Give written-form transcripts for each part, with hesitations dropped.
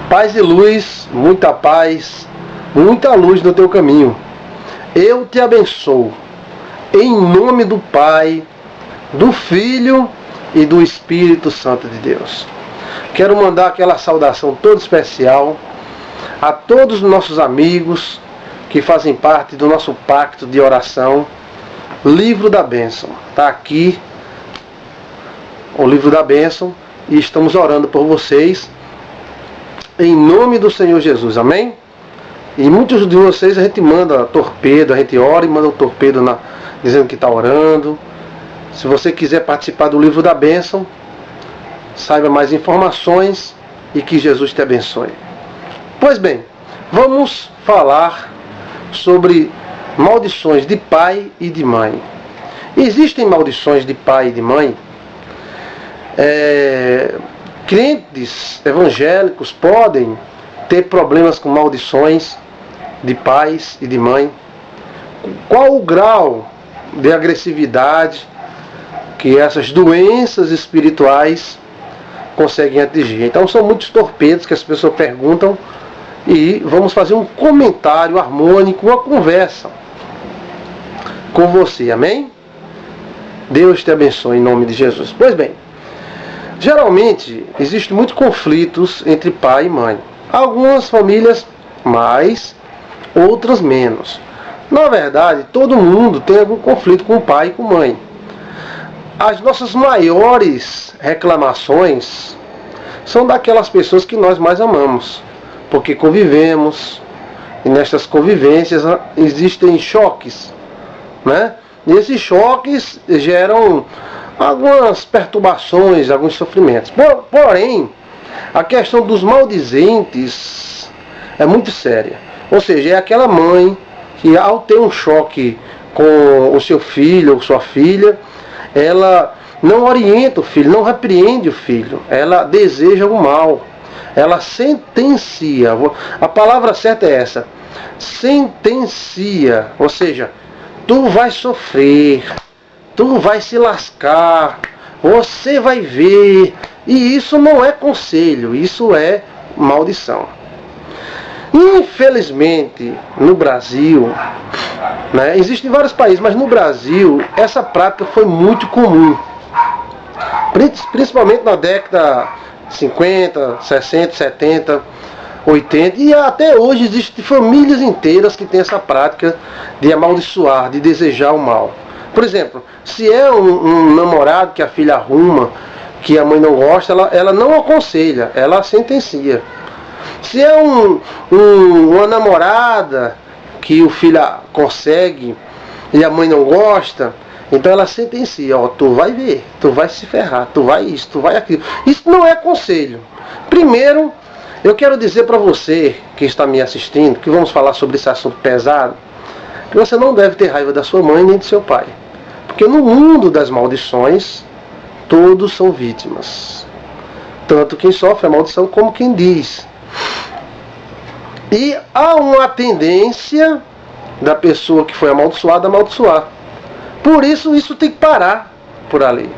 Paz e luz, muita paz, muita luz no teu caminho. Eu te abençoo, em nome do Pai, do Filho e do Espírito Santo de Deus. Quero mandar aquela saudação toda especial a todos os nossos amigos que fazem parte do nosso pacto de oração, Livro da Bênção. Está aqui o Livro da Bênção e estamos orando por vocês em nome do Senhor Jesus, amém? E muitos de vocês a gente manda torpedo, a gente ora e manda um torpedo dizendo que está orando. Se você quiser participar do Livro da Bênção, saiba mais informações e que Jesus te abençoe. Pois bem, vamos falar sobre maldições de pai e de mãe. Existem maldições de pai e de mãe? Crentes evangélicos podem ter problemas com maldições de pais e de mãe? Qual o grau de agressividade que essas doenças espirituais conseguem atingir? Então são muitos torpedos que as pessoas perguntam e vamos fazer um comentário harmônico, uma conversa com você, amém? Deus te abençoe em nome de Jesus. Pois bem, geralmente existem muitos conflitos entre pai e mãe. Algumas famílias mais, outras menos. Na verdade, todo mundo tem algum conflito com o pai e com a mãe. As nossas maiores reclamações são daquelas pessoas que nós mais amamos, porque convivemos, e nestas convivências existem choques, né? E esses choques geram algumas perturbações, alguns sofrimentos. Porém, a questão dos maldizentes é muito séria. Ou seja, é aquela mãe que ao ter um choque com o seu filho ou sua filha, ela não orienta o filho, não repreende o filho, ela deseja o mal, ela sentencia. A palavra certa é essa, sentencia, ou seja, tu vai sofrer, tu vai se lascar, você vai ver. E isso não é conselho, isso é maldição. Infelizmente, no Brasil, né, existem vários países, mas no Brasil essa prática foi muito comum. Principalmente na década 50, 60, 70, 80, e até hoje existem famílias inteiras que têm essa prática de amaldiçoar, de desejar o mal. Por exemplo, se é um namorado que a filha arruma, que a mãe não gosta, ela não aconselha, ela sentencia. Se é uma namorada que o filho consegue e a mãe não gosta, então ela sentencia, ó, tu vai ver, tu vai se ferrar, tu vai isso, tu vai aquilo. Isso não é conselho. Primeiro, eu quero dizer para você que está me assistindo, que vamos falar sobre esse assunto pesado, que você não deve ter raiva da sua mãe nem do seu pai. Porque no mundo das maldições, todos são vítimas. Tanto quem sofre a maldição como quem diz. E há uma tendência da pessoa que foi amaldiçoada a amaldiçoar. Por isso, isso tem que parar por ali.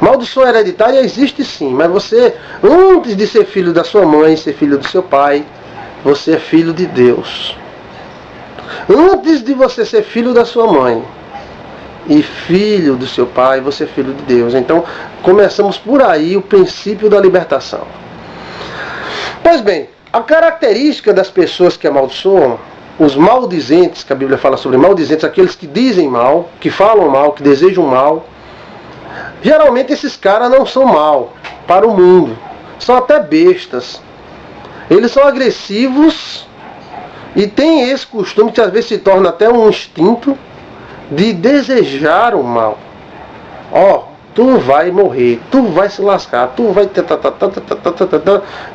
Maldição hereditária existe sim, mas você, antes de ser filho da sua mãe, ser filho do seu pai, você é filho de Deus. Antes de você ser filho da sua mãe e filho do seu pai, você é filho de Deus. Então, começamos por aí o princípio da libertação. Pois bem, a característica das pessoas que amaldiçoam, os maldizentes, que a Bíblia fala sobre maldizentes, aqueles que dizem mal, que falam mal, que desejam mal, geralmente esses caras não são mal para o mundo, são até bestas. Eles são agressivos e têm esse costume que às vezes se torna até um instinto de desejar o mal. Ó, tu vai morrer, tu vai se lascar, tu vai...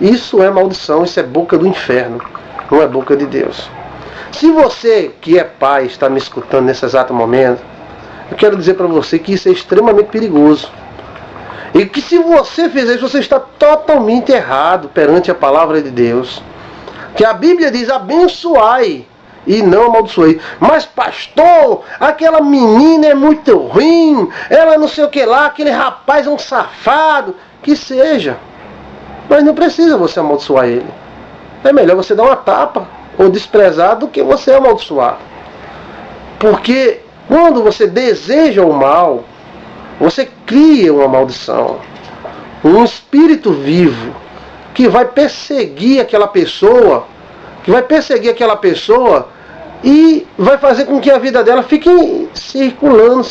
Isso é maldição, isso é boca do inferno, não é boca de Deus. Se você que é pai está me escutando nesse exato momento, eu quero dizer para você que isso é extremamente perigoso. E que se você fizer isso, você está totalmente errado perante a palavra de Deus. Que a Bíblia diz, abençoai e não amaldiçoei. Mas pastor, aquela menina é muito ruim, ela não sei o que lá, aquele rapaz é um safado. Que seja. Mas não precisa você amaldiçoar ele. é melhor você dar uma tapa ou desprezar do que você amaldiçoar. Porque quando você deseja o mal, você cria uma maldição, um espírito vivo que vai perseguir aquela pessoa, e vai fazer com que a vida dela fique circulando.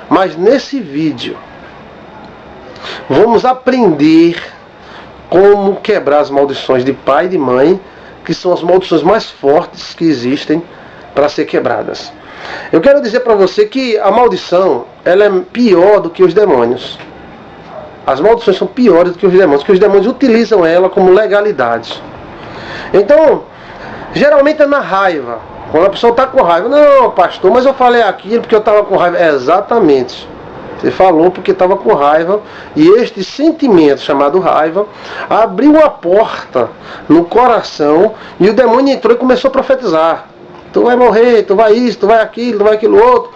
Mas nesse vídeo vamos aprender como quebrar as maldições de pai e de mãe, que são as maldições mais fortes que existem para ser quebradas. Eu quero dizer para você que a maldição, ela é pior do que os demônios. As maldições são piores do que os demônios, porque os demônios utilizam ela como legalidade. Então, geralmente é na raiva. Quando a pessoa está com raiva, não, pastor, mas eu falei aquilo porque eu estava com raiva. Exatamente. Você falou porque estava com raiva, e este sentimento chamado raiva abriu uma porta no coração, e o demônio entrou e começou a profetizar. Tu vai morrer, tu vai isso, tu vai aquilo outro.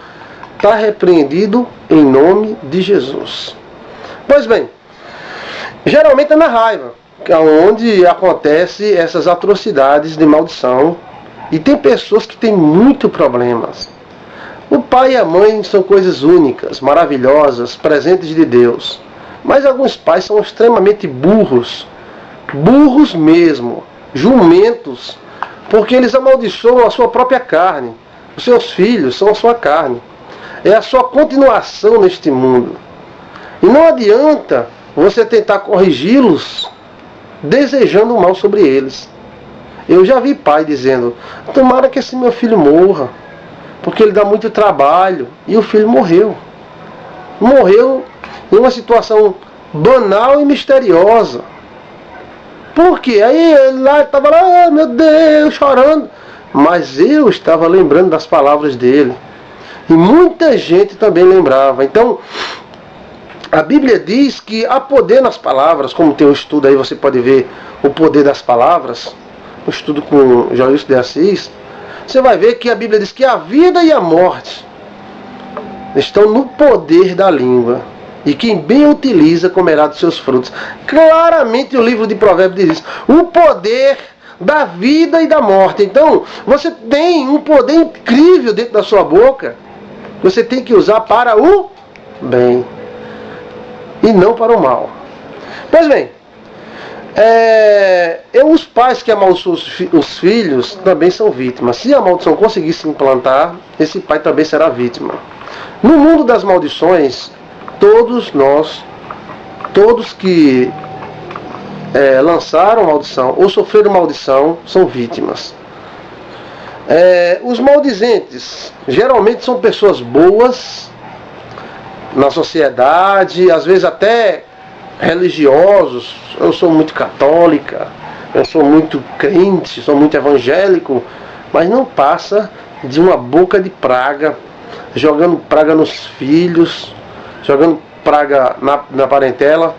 Está repreendido em nome de Jesus. Pois bem, geralmente é na raiva, que é onde acontece essas atrocidades de maldição. E tem pessoas que têm muito problemas. O pai e a mãe são coisas únicas, maravilhosas, presentes de Deus. Mas alguns pais são extremamente burros. Burros mesmo. Jumentos. Porque eles amaldiçoam a sua própria carne. Os seus filhos são a sua carne. É a sua continuação neste mundo. E não adianta você tentar corrigi-los desejando o mal sobre eles. Eu já vi pai dizendo, tomara que esse meu filho morra, porque ele dá muito trabalho. E o filho morreu. Morreu em uma situação banal e misteriosa. Por quê? Aí ele lá estava lá, meu Deus, chorando. Mas eu estava lembrando das palavras dele. E muita gente também lembrava. Então, a Bíblia diz que há poder nas palavras, como tem um estudo aí, você pode ver o poder das palavras, um estudo com Joilson de Assis. Você vai ver que a Bíblia diz que a vida e a morte estão no poder da língua. E quem bem utiliza comerá dos seus frutos. Claramente o livro de Provérbios diz isso. O poder da vida e da morte. Então, você tem um poder incrível dentro da sua boca. Você tem que usar para o bem. E não para o mal. Pois bem, os pais que amaldiçoam os filhos também são vítimas. Se a maldição conseguir se implantar, esse pai também será vítima. No mundo das maldições, todos que lançaram maldição ou sofreram maldição são vítimas. Os maldizentes geralmente são pessoas boas na sociedade, às vezes até religiosos. Eu sou muito católica, eu sou muito crente, sou muito evangélico, mas não passa de uma boca de praga, jogando praga nos filhos, jogando praga na parentela.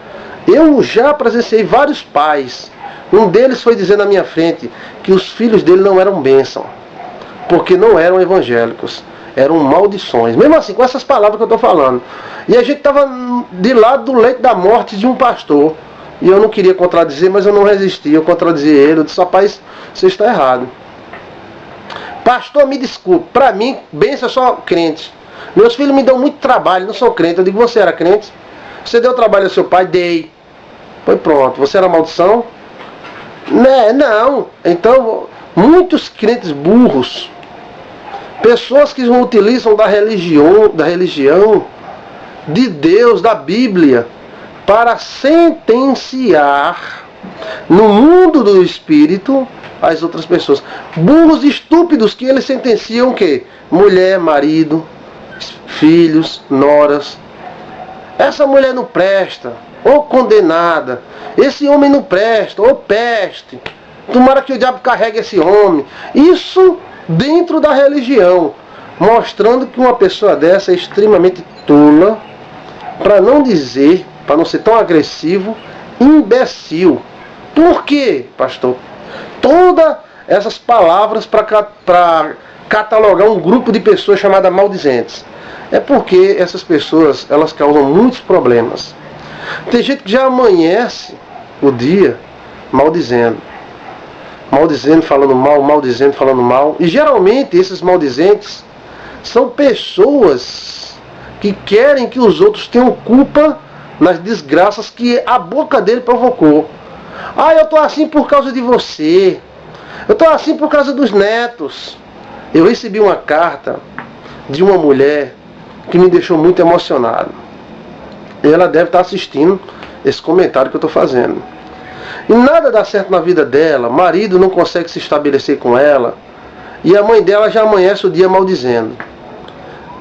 Eu já presenciei vários pais. Um deles foi dizer na minha frente que os filhos dele não eram bênção, porque não eram evangélicos, eram maldições. Mesmo assim, com essas palavras que eu estou falando. E a gente estava de lado do leito da morte de um pastor. E eu não queria contradizer, mas eu não resisti. Eu contradizi ele. Eu disse, rapaz, você está errado. Pastor, me desculpe. Para mim, bênção é só crente. Meus filhos me dão muito trabalho, não sou crente. Eu digo, você era crente? Você deu trabalho ao seu pai? Dei. Foi pronto. Você era maldição? Né? Não. Então, muitos crentes burros, pessoas que não utilizam da religião, de Deus, da Bíblia, para sentenciar no mundo do espírito as outras pessoas. Burros estúpidos que eles sentenciam o quê? Mulher, marido, filhos, noras. Essa mulher não presta, ou condenada. Esse homem não presta, ou peste. Tomara que o diabo carregue esse homem. Isso dentro da religião, mostrando que uma pessoa dessa é extremamente tola, para não dizer, para não ser tão agressivo, imbecil. Por quê, pastor? Todas essas palavras para catalogar um grupo de pessoas chamadas maldizentes. É porque essas pessoas, elas causam muitos problemas. Tem gente que já amanhece o dia maldizendo. Maldizendo, falando mal, maldizendo, falando mal. E geralmente esses maldizentes são pessoas que querem que os outros tenham culpa nas desgraças que a boca dele provocou. Ah, eu estou assim por causa de você. Eu estou assim por causa dos netos. Eu recebi uma carta de uma mulher que me deixou muito emocionado. Ela deve estar assistindo esse comentário que eu estou fazendo. E nada dá certo na vida dela. Marido não consegue se estabelecer com ela. E a mãe dela já amanhece o dia maldizendo.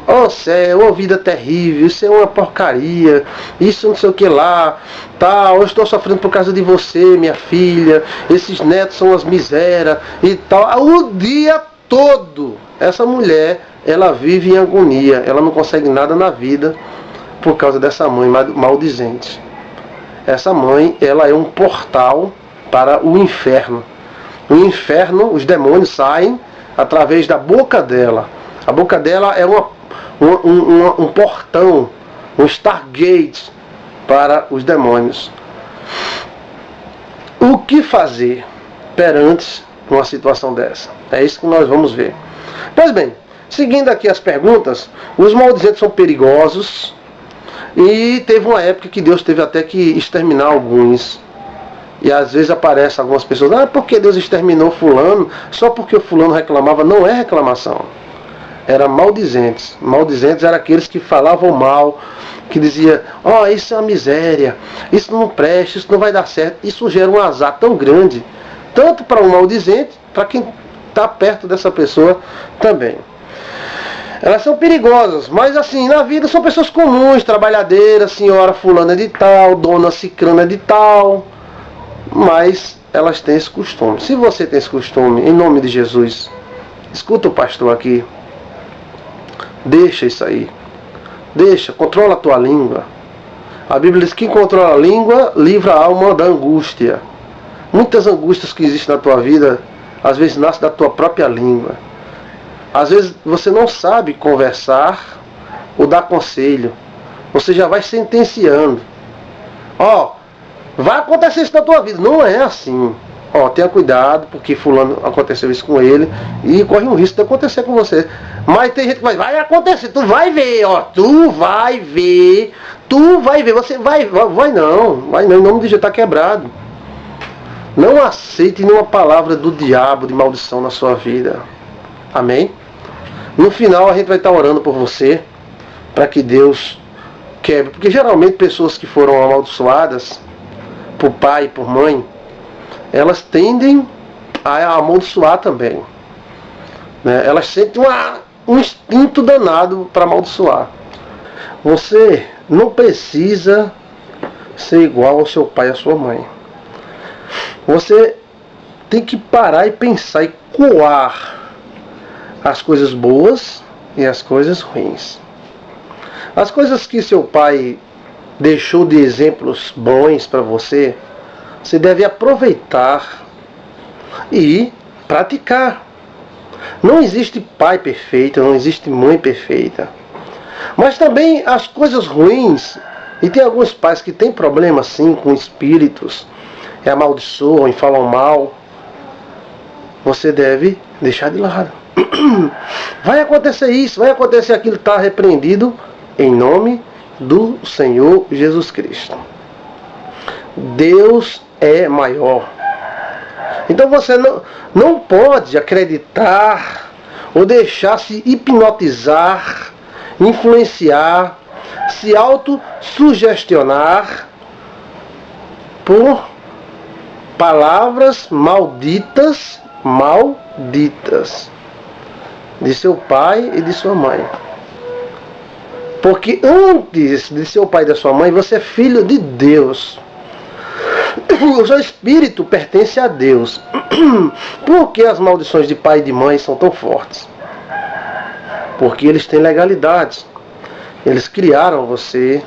Oh céu, oh vida terrível, isso é uma porcaria, isso não sei o que lá, tal, eu estou sofrendo por causa de você, minha filha, esses netos são as misérias e tal. O dia todo, essa mulher, ela vive em agonia, ela não consegue nada na vida por causa dessa mãe maldizente. Essa mãe, ela é um portal para o inferno. O inferno, os demônios saem através da boca dela. A boca dela é um portão, um Stargate para os demônios. O que fazer perante uma situação dessa? É isso que nós vamos ver. Pois bem, seguindo aqui as perguntas, os maldizentes são perigosos e teve uma época que Deus teve até que exterminar alguns. E às vezes aparecem algumas pessoas, por que Deus exterminou fulano? Só porque o fulano reclamava. Não é reclamação. Era maldizentes. Maldizentes eram aqueles que falavam mal, que diziam, isso é uma miséria, isso não presta, isso não vai dar certo. Isso gera um azar tão grande, tanto para um maldizente, para quem está perto dessa pessoa também. Elas são perigosas, mas assim, na vida são pessoas comuns, trabalhadeiras, senhora fulana de tal, dona cicrana de tal, mas elas têm esse costume. Se você tem esse costume, em nome de Jesus, escuta o pastor aqui, deixa isso aí. Deixa, controla a tua língua. A Bíblia diz que quem controla a língua livra a alma da angústia. Muitas angústias que existem na tua vida, às vezes nascem da tua própria língua. Às vezes você não sabe conversar ou dar conselho. Você já vai sentenciando. Vai acontecer isso na tua vida. Não é assim. Tenha cuidado, porque fulano aconteceu isso com ele e corre um risco de acontecer com você. Mas tem gente que vai acontecer, tu vai ver, tu vai ver, você vai não, em nome de Jesus, está quebrado. Não aceite nenhuma palavra do diabo de maldição na sua vida. Amém? No final a gente vai estar orando por você, para que Deus quebre, porque geralmente pessoas que foram amaldiçoadas por pai e por mãe, elas tendem a amaldiçoar também. Elas sentem um instinto danado para amaldiçoar. Você não precisa ser igual ao seu pai e à sua mãe. Você tem que parar e pensar e coar as coisas boas e as coisas ruins. As coisas que seu pai deixou de exemplos bons para você, você deve aproveitar e praticar. Não existe pai perfeito, não existe mãe perfeita. Mas também as coisas ruins, e tem alguns pais que têm problemas sim com espíritos, amaldiçoam e falam mal, você deve deixar de lado. Vai acontecer isso, vai acontecer aquilo, está repreendido em nome do Senhor Jesus Cristo. Deus é maior. Então você não pode acreditar ou deixar-se hipnotizar, influenciar, se autossugestionar por palavras malditas de seu pai e de sua mãe. Porque antes de seu pai e da sua mãe, você é filho de Deus. O seu espírito pertence a Deus. Por que as maldições de pai e de mãe são tão fortes? Porque eles têm legalidade. Eles criaram você.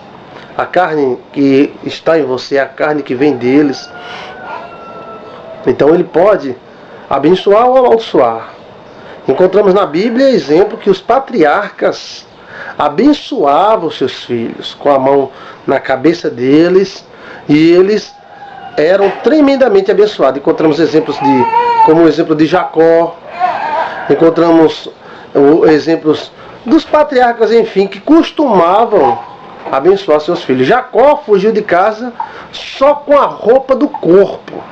A carne que está em você é a carne que vem deles. Então ele pode abençoar ou amaldiçoar. Encontramos na Bíblia exemplo que os patriarcas abençoavam seus filhos com a mão na cabeça deles, e eles eram tremendamente abençoados. Encontramos exemplos como o exemplo de Jacó, encontramos exemplos dos patriarcas, enfim, que costumavam abençoar seus filhos. Jacó fugiu de casa só com a roupa do corpo.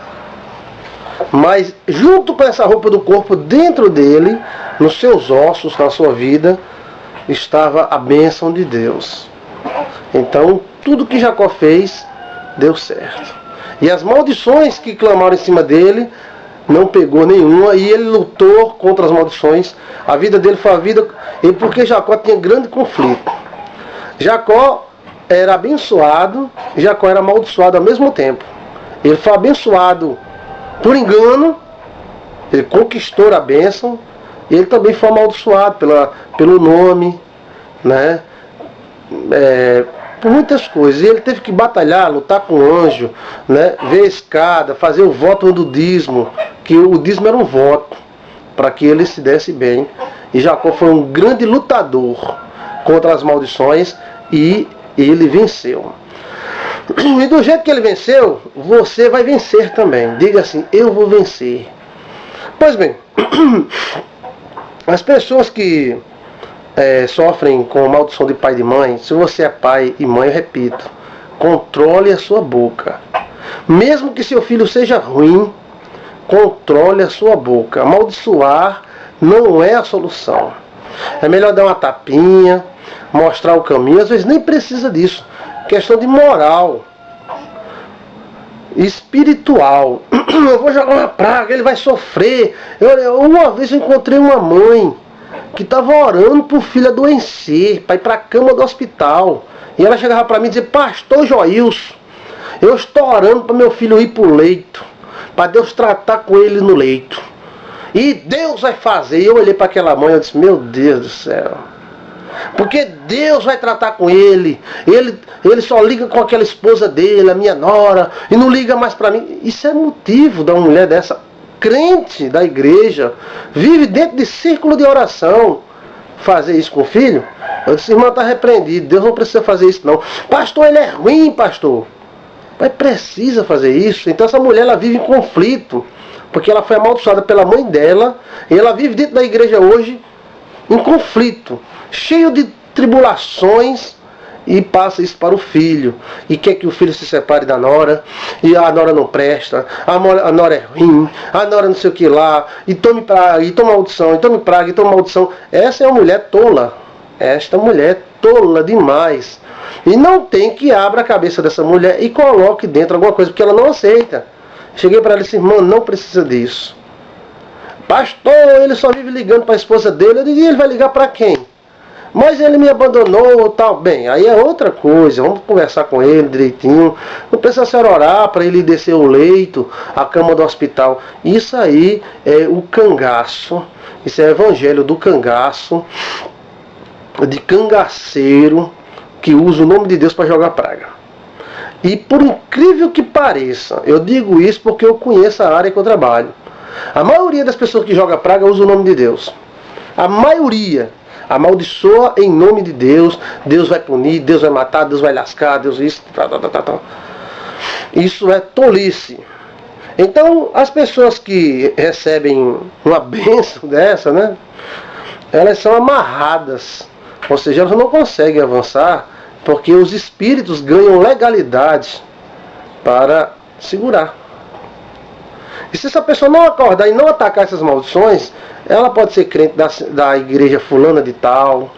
Mas junto com essa roupa do corpo, dentro dele, nos seus ossos, na sua vida, estava a bênção de Deus. Então, tudo que Jacó fez, deu certo. E as maldições que clamaram em cima dele, não pegou nenhuma, e ele lutou contra as maldições. A vida dele foi a vida... E porque Jacó tinha grande conflito. Jacó era abençoado, e Jacó era amaldiçoado ao mesmo tempo. Ele foi abençoado por engano, ele conquistou a bênção, e ele também foi amaldiçoado pelo nome, né? Por muitas coisas. E ele teve que batalhar, lutar com o anjo, né? Ver a escada, fazer o voto do dízimo, que o dízimo era um voto, para que ele se desse bem. E Jacó foi um grande lutador contra as maldições, e ele venceu. E do jeito que ele venceu, você vai vencer também. Diga assim: eu vou vencer. Pois bem, as pessoas que sofrem com maldição de pai e de mãe, se você é pai e mãe, eu repito, controle a sua boca. Mesmo que seu filho seja ruim, controle a sua boca. Amaldiçoar não é a solução. É melhor dar uma tapinha, mostrar o caminho. Às vezes nem precisa disso. Questão de moral, espiritual. Eu vou jogar uma praga, ele vai sofrer. Uma vez eu encontrei uma mãe que estava orando para o filho adoecer, para ir para a cama do hospital. E ela chegava para mim e dizia: pastor Joilson, eu estou orando para meu filho ir para o leito, para Deus tratar com ele no leito. E Deus vai fazer. E eu olhei para aquela mãe e disse: meu Deus do céu. Porque Deus vai tratar com ele. Ele só liga com aquela esposa dele, a minha nora, e não liga mais para mim. Isso é motivo da uma mulher dessa, crente da igreja, vive dentro de círculo de oração, fazer isso com o filho? Eu disse: irmão, está repreendido. Deus não precisa fazer isso não. Pastor, ele é ruim, pastor. Mas precisa fazer isso. Então essa mulher, ela vive em conflito, porque ela foi amaldiçoada pela mãe dela, e ela vive dentro da igreja hoje em conflito, cheio de tribulações, e passa isso para o filho, e quer que o filho se separe da nora, e a nora não presta, a nora é ruim, a nora não sei o que lá, e tome praga, e toma maldição, e tome praga, e toma maldição. Essa é uma mulher tola. Esta mulher é tola demais. E não tem que abra a cabeça dessa mulher e coloque dentro alguma coisa, porque ela não aceita. Cheguei para ela e disse: irmã, não precisa disso. Pastor, ele só vive ligando para a esposa dele. Eu digo: ele vai ligar para quem? Mas ele me abandonou, tal. Bem, aí é outra coisa. Vamos conversar com ele direitinho. Não precisa ser orar para ele descer o leito, a cama do hospital. Isso aí é o cangaço. Isso é o evangelho do cangaço, de cangaceiro, que usa o nome de Deus para jogar praga. E por incrível que pareça, eu digo isso porque eu conheço a área que eu trabalho. A maioria das pessoas que joga praga usa o nome de Deus. A maioria amaldiçoa em nome de Deus. Deus vai punir, Deus vai matar, Deus vai lascar, Deus isso. Isso é tolice. Então, as pessoas que recebem uma bênção dessa, né, elas são amarradas. Ou seja, elas não conseguem avançar, porque os espíritos ganham legalidade para segurar. E se essa pessoa não acordar e não atacar essas maldições, ela pode ser crente da igreja fulana de tal,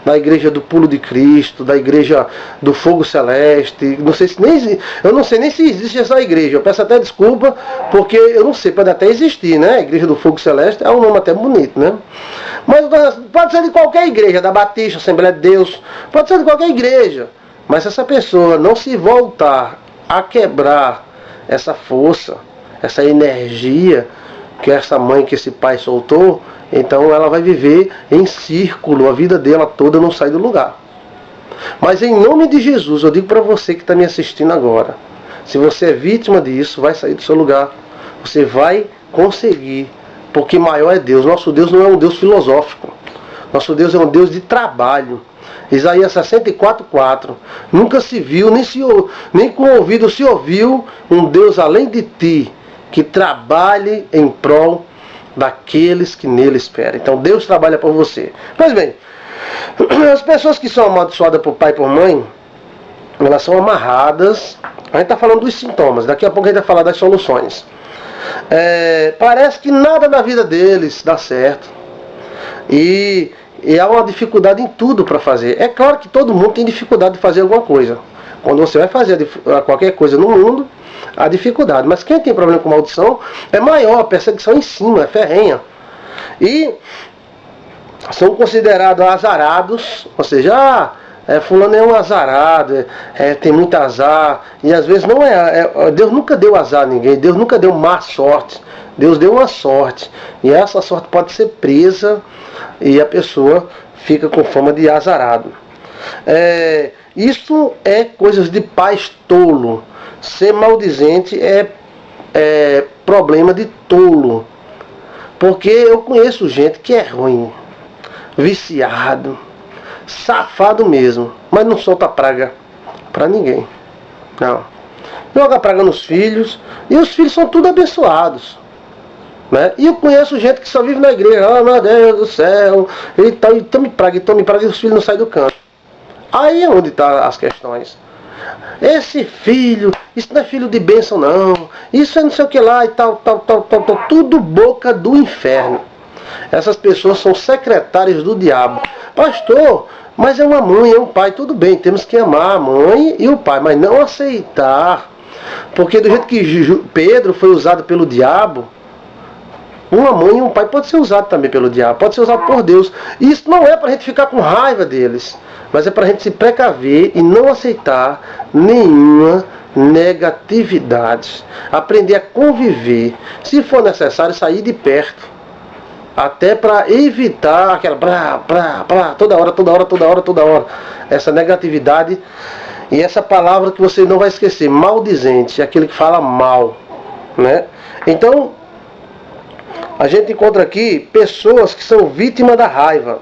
da igreja do pulo de Cristo, da igreja do fogo celeste. Eu não sei nem se existe essa igreja. Eu peço até desculpa, porque eu não sei, pode até existir, né? A igreja do fogo celeste é um nome até bonito, né? Mas pode ser de qualquer igreja, da Batista, Assembleia de Deus, pode ser de qualquer igreja. Mas se essa pessoa não se voltar a quebrar essa força, essa energia que essa mãe, que esse pai soltou, então ela vai viver em círculo, a vida dela toda não sai do lugar. Mas em nome de Jesus, eu digo para você que está me assistindo agora, se você é vítima disso, vai sair do seu lugar. Você vai conseguir, porque maior é Deus. Nosso Deus não é um Deus filosófico. Nosso Deus é um Deus de trabalho. Isaías 64:4. Nunca se viu, nem com o ouvido se ouviu um Deus além de ti, que trabalhe em prol daqueles que nele esperam. Então Deus trabalha por você. Pois bem, as pessoas que são amaldiçoadas por pai e por mãe, elas são amarradas. A gente está falando dos sintomas, daqui a pouco a gente vai falar das soluções. Parece que nada na vida deles dá certo. E há uma dificuldade em tudo para fazer. É claro que todo mundo tem dificuldade de fazer alguma coisa. Quando você vai fazer qualquer coisa no mundo, há dificuldade. Mas quem tem problema com maldição é maior, a perseguição em cima, é ferrenha. E são considerados azarados, ou seja, fulano é um azarado, tem muito azar. E às vezes não Deus nunca deu azar a ninguém, Deus nunca deu má sorte. Deus deu uma sorte. E essa sorte pode ser presa e a pessoa fica com fama de azarado. Isso é coisas de pais tolo. Ser maldizente é problema de tolo. Porque eu conheço gente que é ruim, viciado, safado mesmo, mas não solta praga para ninguém. Não. Joga praga nos filhos, e os filhos são tudo abençoados. Né? E eu conheço gente que só vive na igreja, meu Deus do céu, e tome praga, e os filhos não saem do canto. Aí é onde estão as questões. Esse filho, isso não é filho de bênção não, isso é não sei o que lá e tal, tudo boca do inferno. Essas pessoas são secretárias do diabo. Pastor, mas é uma mãe, é um pai, tudo bem, temos que amar a mãe e o pai, mas não aceitar. Porque do jeito que Pedro foi usado pelo diabo, uma mãe e um pai pode ser usado também pelo diabo, pode ser usado por Deus. E isso não é para a gente ficar com raiva deles, mas é para a gente se precaver e não aceitar nenhuma negatividade. Aprender a conviver. Se for necessário, sair de perto. Até para evitar aquela toda hora. Essa negatividade e essa palavra que você não vai esquecer, maldizente, é aquele que fala mal. Né? Então, a gente encontra aqui pessoas que são vítimas da raiva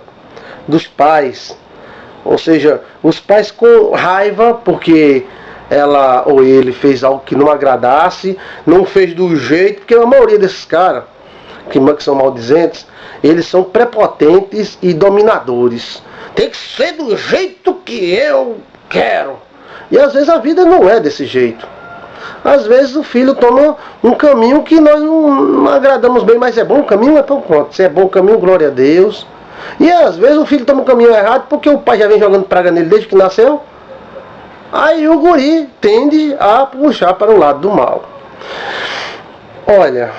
dos pais. Ou seja, os pais com raiva porque ela ou ele fez algo que não agradasse, não fez do jeito, porque a maioria desses caras que são maldizentes, eles são prepotentes e dominadores. Tem que ser do jeito que eu quero. E às vezes a vida não é desse jeito. Às vezes o filho toma um caminho que nós não agradamos bem, mas é bom o caminho, então pronto. Se é bom o caminho, glória a Deus. E às vezes o filho toma um caminho errado porque o pai já vem jogando praga nele desde que nasceu. Aí o guri tende a puxar para o lado do mal. Olha,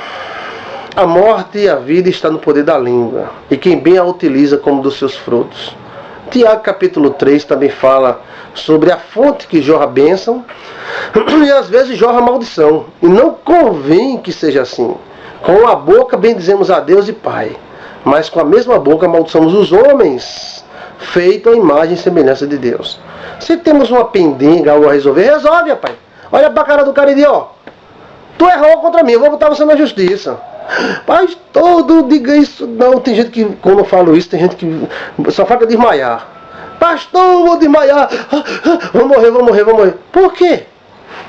a morte e a vida está no poder da língua, e quem bem a utiliza como dos seus frutos. Tiago capítulo 3 também fala sobre a fonte que jorra bênção e às vezes jorra maldição. E não convém que seja assim. Com a boca bendizemos a Deus e Pai, mas com a mesma boca amaldiçoamos os homens, feito a imagem e semelhança de Deus. Se temos uma pendenga, algo a resolver, resolve, rapaz. Olha pra cara do cara e diz, ó, tu errou contra mim, eu vou botar você na justiça. Mas todo diga isso. Não, tem gente que, quando eu falo isso, tem gente que só fala desmaiar. Pastor, vou desmaiar. Vou morrer. Por quê?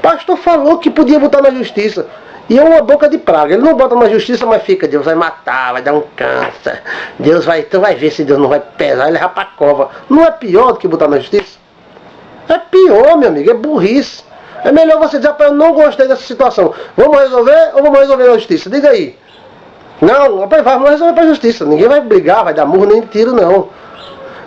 Pastor falou que podia botar na justiça. E é uma boca de praga. Ele não bota na justiça, mas fica, Deus vai matar, vai dar um câncer. Tu vai ver se Deus não vai pesar e levar pra cova. Não é pior do que botar na justiça? É pior, meu amigo, é burrice. É melhor você dizer, eu não gostei dessa situação. Vamos resolver ou vamos resolver na justiça? Diga aí. Não, rapaz, vamos resolver para a justiça. Ninguém vai brigar, vai dar murro nem tiro, não.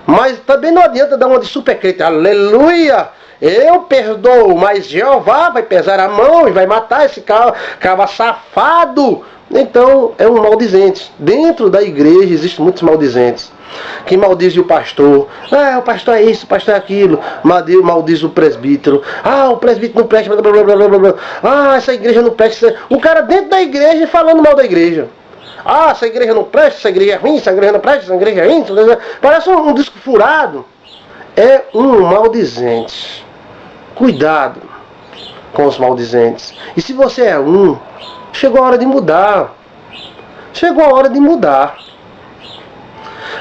Mas também não adianta dar uma de super crente. Aleluia! Eu perdoo, mas Jeová vai pesar a mão e vai matar esse cara safado. Então, é um maldizente. Dentro da igreja existem muitos maldizentes. Que maldiz o pastor. O pastor é isso, o pastor é aquilo. Maldiz o presbítero. O presbítero não presta, blá, blá, blá, blá, blá. Essa igreja não presta. O cara dentro da igreja falando mal da igreja. Essa igreja não presta, essa igreja é ruim, essa igreja não presta, essa igreja é ruim. Parece um disco furado. É um maldizente. Cuidado com os maldizentes. E se você é chegou a hora de mudar. Chegou a hora de mudar.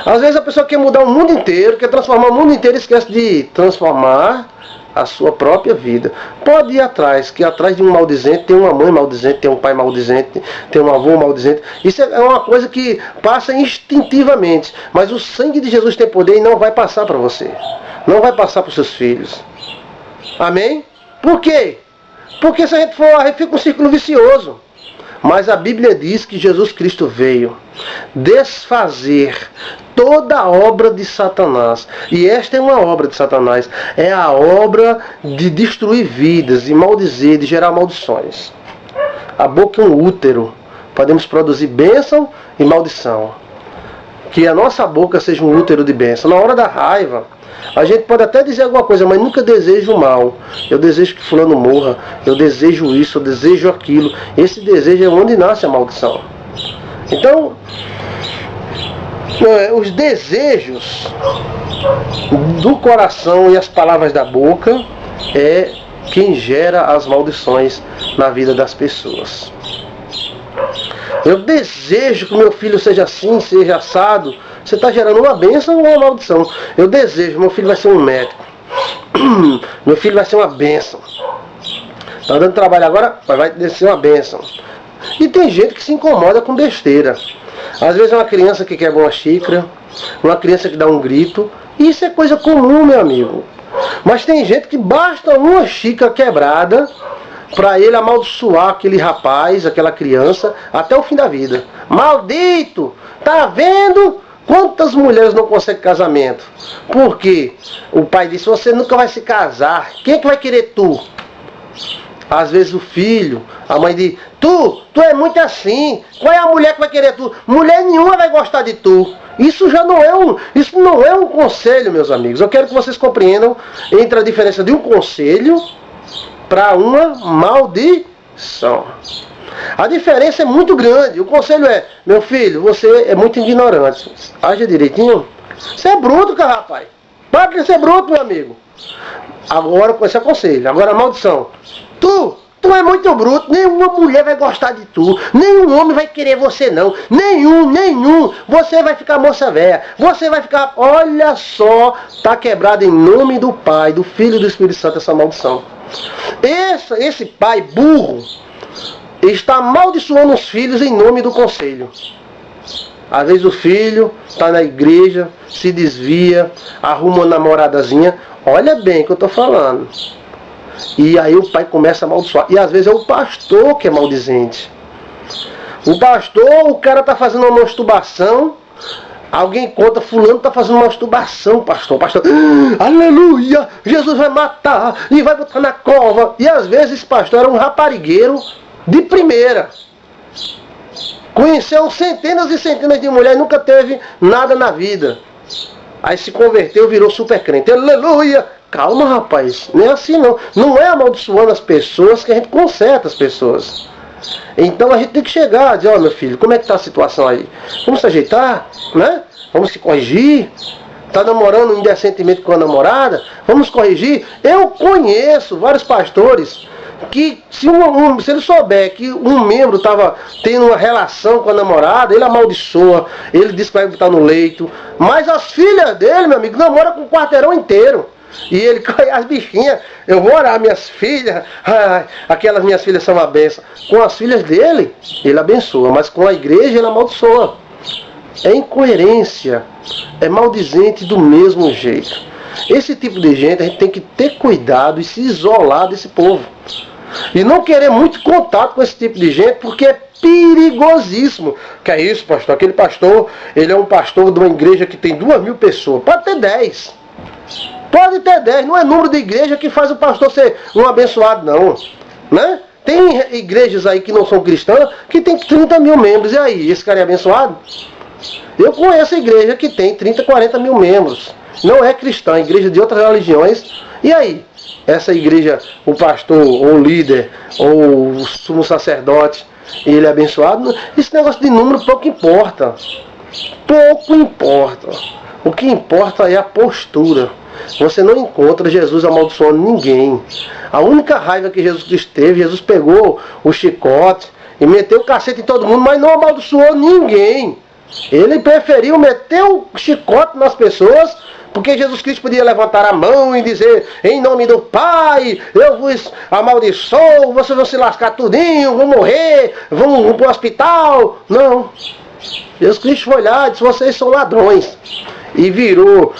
Às vezes a pessoa quer mudar o mundo inteiro, quer transformar o mundo inteiro e esquece de transformar a sua própria vida. Pode ir atrás, que atrás de um maldizente tem uma mãe maldizente, tem um pai maldizente, tem um avô maldizente. Isso é uma coisa que passa instintivamente. Mas o sangue de Jesus tem poder e não vai passar para você. Não vai passar para os seus filhos. Amém? Por quê? Porque se a gente for, a gente fica um círculo vicioso. Mas a Bíblia diz que Jesus Cristo veio desfazer toda a obra de Satanás. E esta é uma obra de Satanás. É a obra de destruir vidas, de maldizer, de gerar maldições. A boca é um útero. Podemos produzir bênção e maldição. Que a nossa boca seja um útero de bênção. Na hora da raiva, a gente pode até dizer alguma coisa, mas nunca desejo o mal. Eu desejo que fulano morra, eu desejo isso, eu desejo aquilo. Esse desejo é onde nasce a maldição. Então, os desejos do coração e as palavras da boca é quem gera as maldições na vida das pessoas. Eu desejo que meu filho seja assim, seja assado. Você está gerando uma bênção ou uma maldição? Eu desejo, meu filho vai ser um médico. Meu filho vai ser uma bênção. Está dando trabalho agora, vai ser uma bênção. E tem gente que se incomoda com besteira. Às vezes é uma criança que quebra uma xícara, uma criança que dá um grito. Isso é coisa comum, meu amigo. Mas tem gente que basta uma xícara quebrada para ele amaldiçoar aquele rapaz, aquela criança, até o fim da vida. Maldito! Tá vendo? Quantas mulheres não conseguem casamento? Porque o pai disse, você nunca vai se casar. Quem é que vai querer tu? Às vezes o filho, a mãe diz, tu é muito assim. Qual é a mulher que vai querer tu? Mulher nenhuma vai gostar de tu. Isso não é um conselho, meus amigos. Eu quero que vocês compreendam entre a diferença de um conselho para uma maldição. A diferença é muito grande. O conselho é, meu filho, você é muito ignorante. Haja direitinho. Você é bruto, cara, rapaz. Para que você é bruto, meu amigo. Agora, com esse aconselho. Agora, a maldição. Tu é muito bruto. Nenhuma mulher vai gostar de tu. Nenhum homem vai querer você, não. Nenhum. Você vai ficar moça velha. Você vai ficar... Olha só, está quebrado em nome do Pai, do Filho e do Espírito Santo essa maldição. Esse pai burro está amaldiçoando os filhos em nome do conselho. Às vezes o filho está na igreja, se desvia, arruma uma namoradazinha. Olha bem o que eu estou falando. E aí o pai começa a amaldiçoar. E às vezes é o pastor que é maldizente. O cara está fazendo uma masturbação. Alguém conta, fulano está fazendo uma masturbação, pastor. Aleluia, Jesus vai matar e vai botar na cova. E às vezes esse pastor era um raparigueiro de primeira. Conheceu centenas e centenas de mulheres, nunca teve nada na vida. Aí se converteu, virou super crente. Aleluia! Calma, rapaz, não é assim não. Não é amaldiçoando as pessoas que a gente conserta as pessoas. Então a gente tem que chegar, dizer, ó, meu filho, como é que está a situação aí? Vamos se ajeitar, né? Vamos se corrigir. Está namorando indecentemente com a namorada? Vamos corrigir. Eu conheço vários pastores que se ele souber que um membro estava tendo uma relação com a namorada, ele amaldiçoa, ele diz que vai botar no leito. Mas as filhas dele, meu amigo, namoram com o quarteirão inteiro. E ele, as bichinhas, eu vou orar minhas filhas, aquelas minhas filhas são uma bênção. Com as filhas dele, ele abençoa, mas com a igreja ele amaldiçoa. É incoerência, é maldizente do mesmo jeito. Esse tipo de gente a gente tem que ter cuidado e se isolar desse povo. E não querer muito contato com esse tipo de gente, porque é perigosíssimo. Que é isso, pastor? Aquele pastor, ele é um pastor de uma igreja que tem 2.000 pessoas. Pode ter 10. Pode ter 10. Não é número de igreja que faz o pastor ser um abençoado, não. Né? Tem igrejas aí que não são cristãs, que tem 30.000 membros. E aí, esse cara é abençoado? Eu conheço a igreja que tem 30, 40 mil membros. Não é cristã, é igreja de outras religiões. E aí? Essa igreja, o pastor, ou o líder, ou o sumo sacerdote, ele é abençoado? Esse negócio de número pouco importa. Pouco importa. O que importa é a postura. Você não encontra Jesus amaldiçoando ninguém. A única raiva que Jesus Cristo teve, Jesus pegou o chicote e meteu o cacete em todo mundo, mas não amaldiçoou ninguém. Ele preferiu meter o chicote nas pessoas, porque Jesus Cristo podia levantar a mão e dizer, em nome do Pai, eu vos amaldiçoo, vocês vão se lascar tudinho, vão morrer, vão para o hospital. Não. Jesus Cristo foi lá e disse, vocês são ladrões. E virou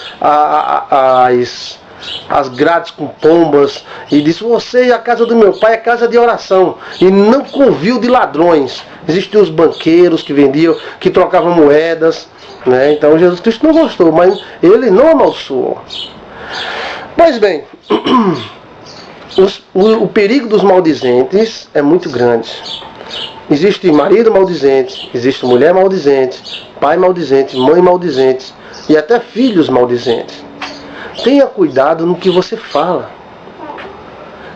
as grades com pombas e disse, você, a casa do meu pai é casa de oração e não convívio de ladrões. Existiam os banqueiros que vendiam, que trocavam moedas, né? Então Jesus Cristo não gostou, mas ele não amaldiçoou. Pois bem, o perigo dos maldizentes é muito grande. Existe marido maldizente, existe mulher maldizente, pai maldizente, mãe maldizente e até filhos maldizentes. Tenha cuidado no que você fala.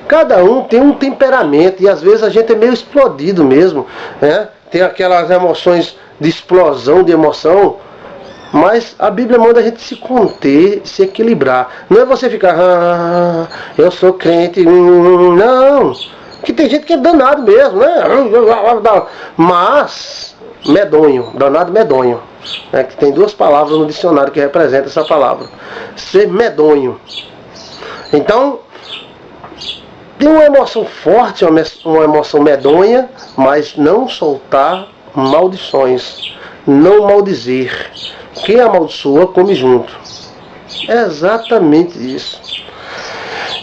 Cada um tem um temperamento e às vezes a gente é meio explodido mesmo, né? Tem aquelas emoções de explosão de emoção, mas a Bíblia manda a gente se conter, se equilibrar. Não é você ficar, eu sou crente, não. Que tem gente que é danado mesmo, né? Mas medonho, danado medonho. Né? Que tem duas palavras no dicionário que representam essa palavra. Ser medonho. Então, tem uma emoção forte, uma emoção medonha, mas não soltar maldições. Não maldizer. Quem amaldiçoa, come junto. É exatamente isso.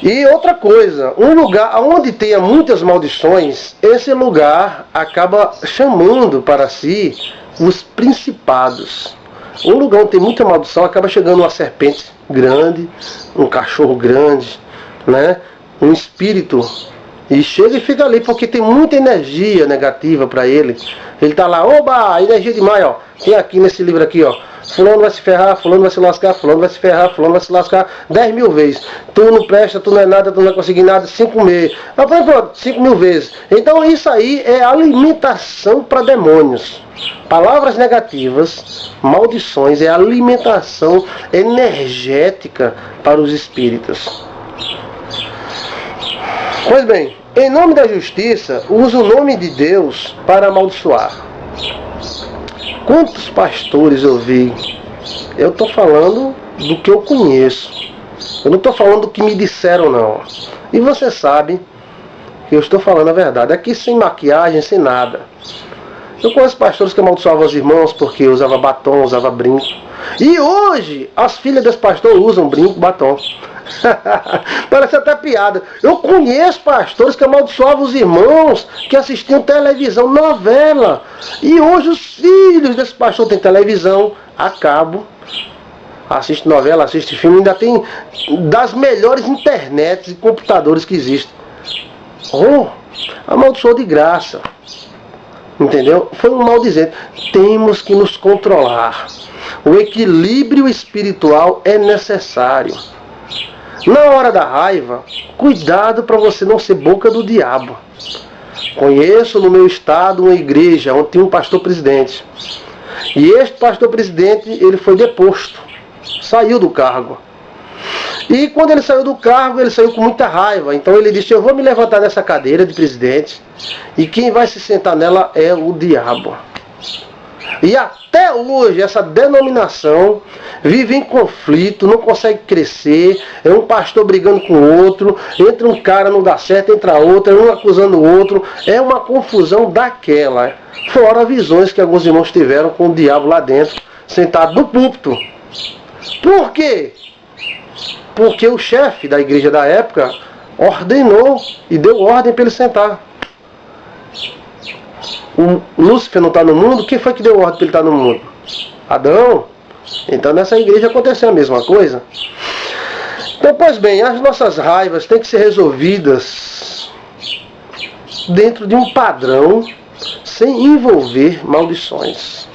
E outra coisa, um lugar onde tenha muitas maldições, esse lugar acaba chamando para si os principados. Um lugar onde tem muita maldição acaba chegando uma serpente grande, um cachorro grande, né? Um espírito. E chega e fica ali, porque tem muita energia negativa para ele. Ele está lá, oba, energia demais, ó. Tem aqui nesse livro aqui, ó. Fulano vai se ferrar, fulano vai se lascar, fulano vai se ferrar, fulano vai se lascar 10 mil vezes. Tu não presta, tu não é nada, tu não vai conseguir nada, 5 meses. Mas pronto, 5 mil vezes. Então isso aí é alimentação para demônios. Palavras negativas, maldições, é alimentação energética para os espíritos. Pois bem, em nome da justiça, usa o nome de Deus para amaldiçoar. Quantos pastores eu vi? Eu estou falando do que eu conheço. Eu não estou falando do que me disseram, não. E você sabe que eu estou falando a verdade. Aqui sem maquiagem, sem nada. Eu conheço pastores que amaldiçoavam os irmãos porque usava batom, usava brinco. E hoje, as filhas desse pastor usam brinco, batom. Parece até piada. Eu conheço pastores que amaldiçoavam os irmãos que assistiam televisão, novela. E hoje os filhos desse pastor têm televisão a cabo, assiste novela, assiste filme, ainda tem das melhores internets e computadores que existem. Amaldiçoou de graça. Entendeu? Foi um maldizente. Temos que nos controlar. O equilíbrio espiritual é necessário. Na hora da raiva, cuidado para você não ser boca do diabo. Conheço no meu estado uma igreja onde tinha um pastor presidente. E este pastor presidente, ele foi deposto. Saiu do cargo. E quando ele saiu do cargo, ele saiu com muita raiva. Então ele disse, eu vou me levantar dessa cadeira de presidente e quem vai se sentar nela é o diabo. E até hoje essa denominação vive em conflito, não consegue crescer, é um pastor brigando com o outro, entra um cara, não dá certo, entra outro, um acusando o outro, é uma confusão daquela. Fora visões que alguns irmãos tiveram com o diabo lá dentro, sentado no púlpito. Por quê? Porque o chefe da igreja da época ordenou e deu ordem para ele sentar. O Lúcifer não está no mundo, quem foi que deu ordem para ele estar no mundo? Adão. Então nessa igreja aconteceu a mesma coisa. Então, pois bem, as nossas raivas têm que ser resolvidas dentro de um padrão, sem envolver maldições.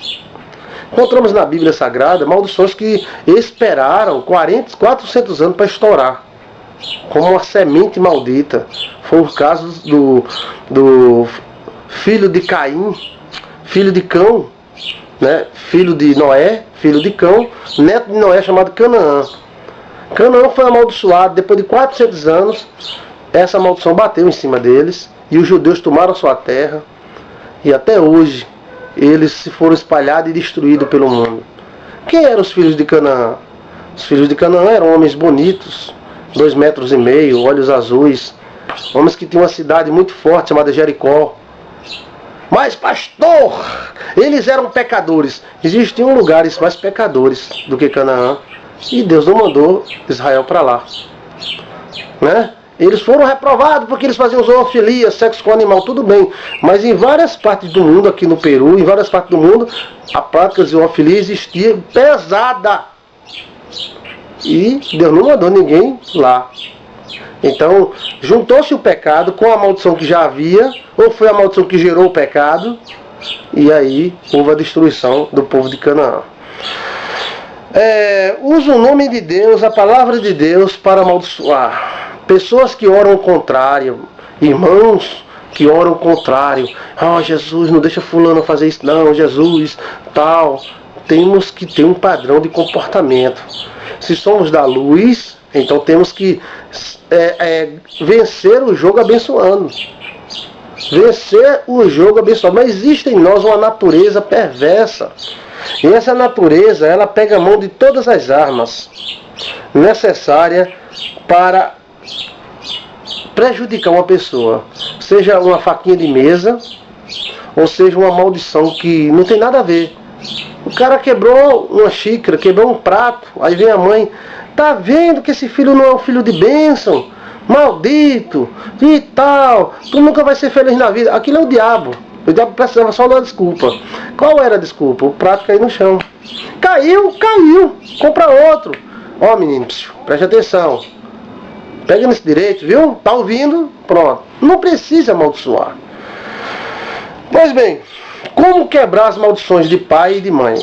Encontramos na Bíblia Sagrada maldições que esperaram 400 anos para estourar, como uma semente maldita. Foi o caso do filho de Caim, filho de Cão, né? Filho de Noé, filho de Cão, neto de Noé, chamado Canaã. Canaã foi amaldiçoado. Depois de 400 anos, essa maldição bateu em cima deles e os judeus tomaram sua terra. E até hoje eles se foram espalhados e destruídos pelo mundo. Quem eram os filhos de Canaã? Os filhos de Canaã eram homens bonitos, 2,5 metros, olhos azuis, homens que tinham uma cidade muito forte chamada Jericó. Mas, pastor, eles eram pecadores. Existiam lugares mais pecadores do que Canaã, e Deus não mandou Israel para lá, né? Eles foram reprovados porque eles faziam zoofilia, sexo com animal, tudo bem. Mas em várias partes do mundo, aqui no Peru, em várias partes do mundo, a prática de zoofilia existia pesada. E Deus não mandou ninguém lá. Então, juntou-se o pecado com a maldição que já havia, ou foi a maldição que gerou o pecado, e aí houve a destruição do povo de Canaã. Usa o nome de Deus, a palavra de Deus, para amaldiçoar. Pessoas que oram o contrário, irmãos que oram o contrário. Jesus, não deixa fulano fazer isso não, Jesus, tal. Temos que ter um padrão de comportamento. Se somos da luz, então temos que vencer o jogo abençoando. Vencer o jogo abençoando. Mas existe em nós uma natureza perversa. E essa natureza, ela pega a mão de todas as armas necessárias para prejudicar uma pessoa. Seja uma faquinha de mesa, ou seja uma maldição que não tem nada a ver. O cara quebrou uma xícara, quebrou um prato, aí vem a mãe, tá vendo que esse filho não é um filho de bênção? Maldito, e tal, tu nunca vai ser feliz na vida. Aquilo é o diabo. O diabo precisava só dar desculpa. Qual era a desculpa? O prato caiu no chão. Caiu, compra outro. Ó menino, preste atenção. Pega nesse direito, viu? Tá ouvindo? Pronto. Não precisa amaldiçoar. Pois bem, como quebrar as maldições de pai e de mãe?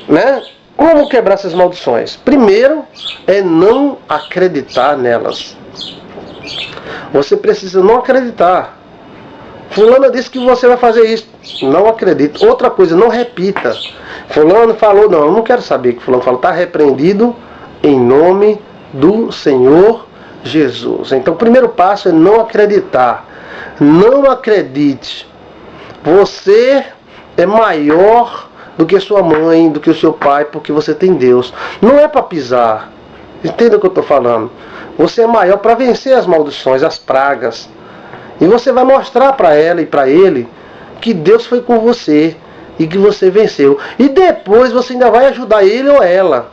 Né? Como quebrar essas maldições? Primeiro, é não acreditar nelas. Você precisa não acreditar. Fulano disse que você vai fazer isso. Não acredito. Outra coisa, não repita. Fulano falou, não, eu não quero saber que fulano falou. Está repreendido em nome do Senhor Jesus. Então o primeiro passo é não acreditar. Não acredite. Você é maior do que sua mãe, do que o seu pai, porque você tem Deus. Não é para pisar. Entenda o que eu estou falando. Você é maior para vencer as maldições, as pragas. E você vai mostrar para ela e para ele que Deus foi com você e que você venceu. E depois você ainda vai ajudar ele ou ela.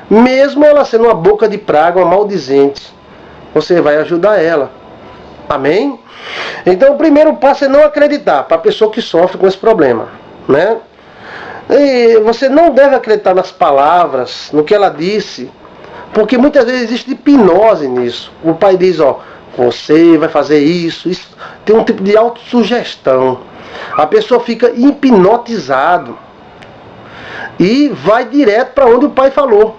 Mesmo ela sendo uma boca de praga, uma maldizente, você vai ajudar ela. Amém? Então o primeiro passo é não acreditar para a pessoa que sofre com esse problema, né? E você não deve acreditar nas palavras, no que ela disse, porque muitas vezes existe hipnose nisso. O pai diz, você vai fazer isso, isso. Tem um tipo de autossugestão. A pessoa fica hipnotizado e vai direto para onde o pai falou.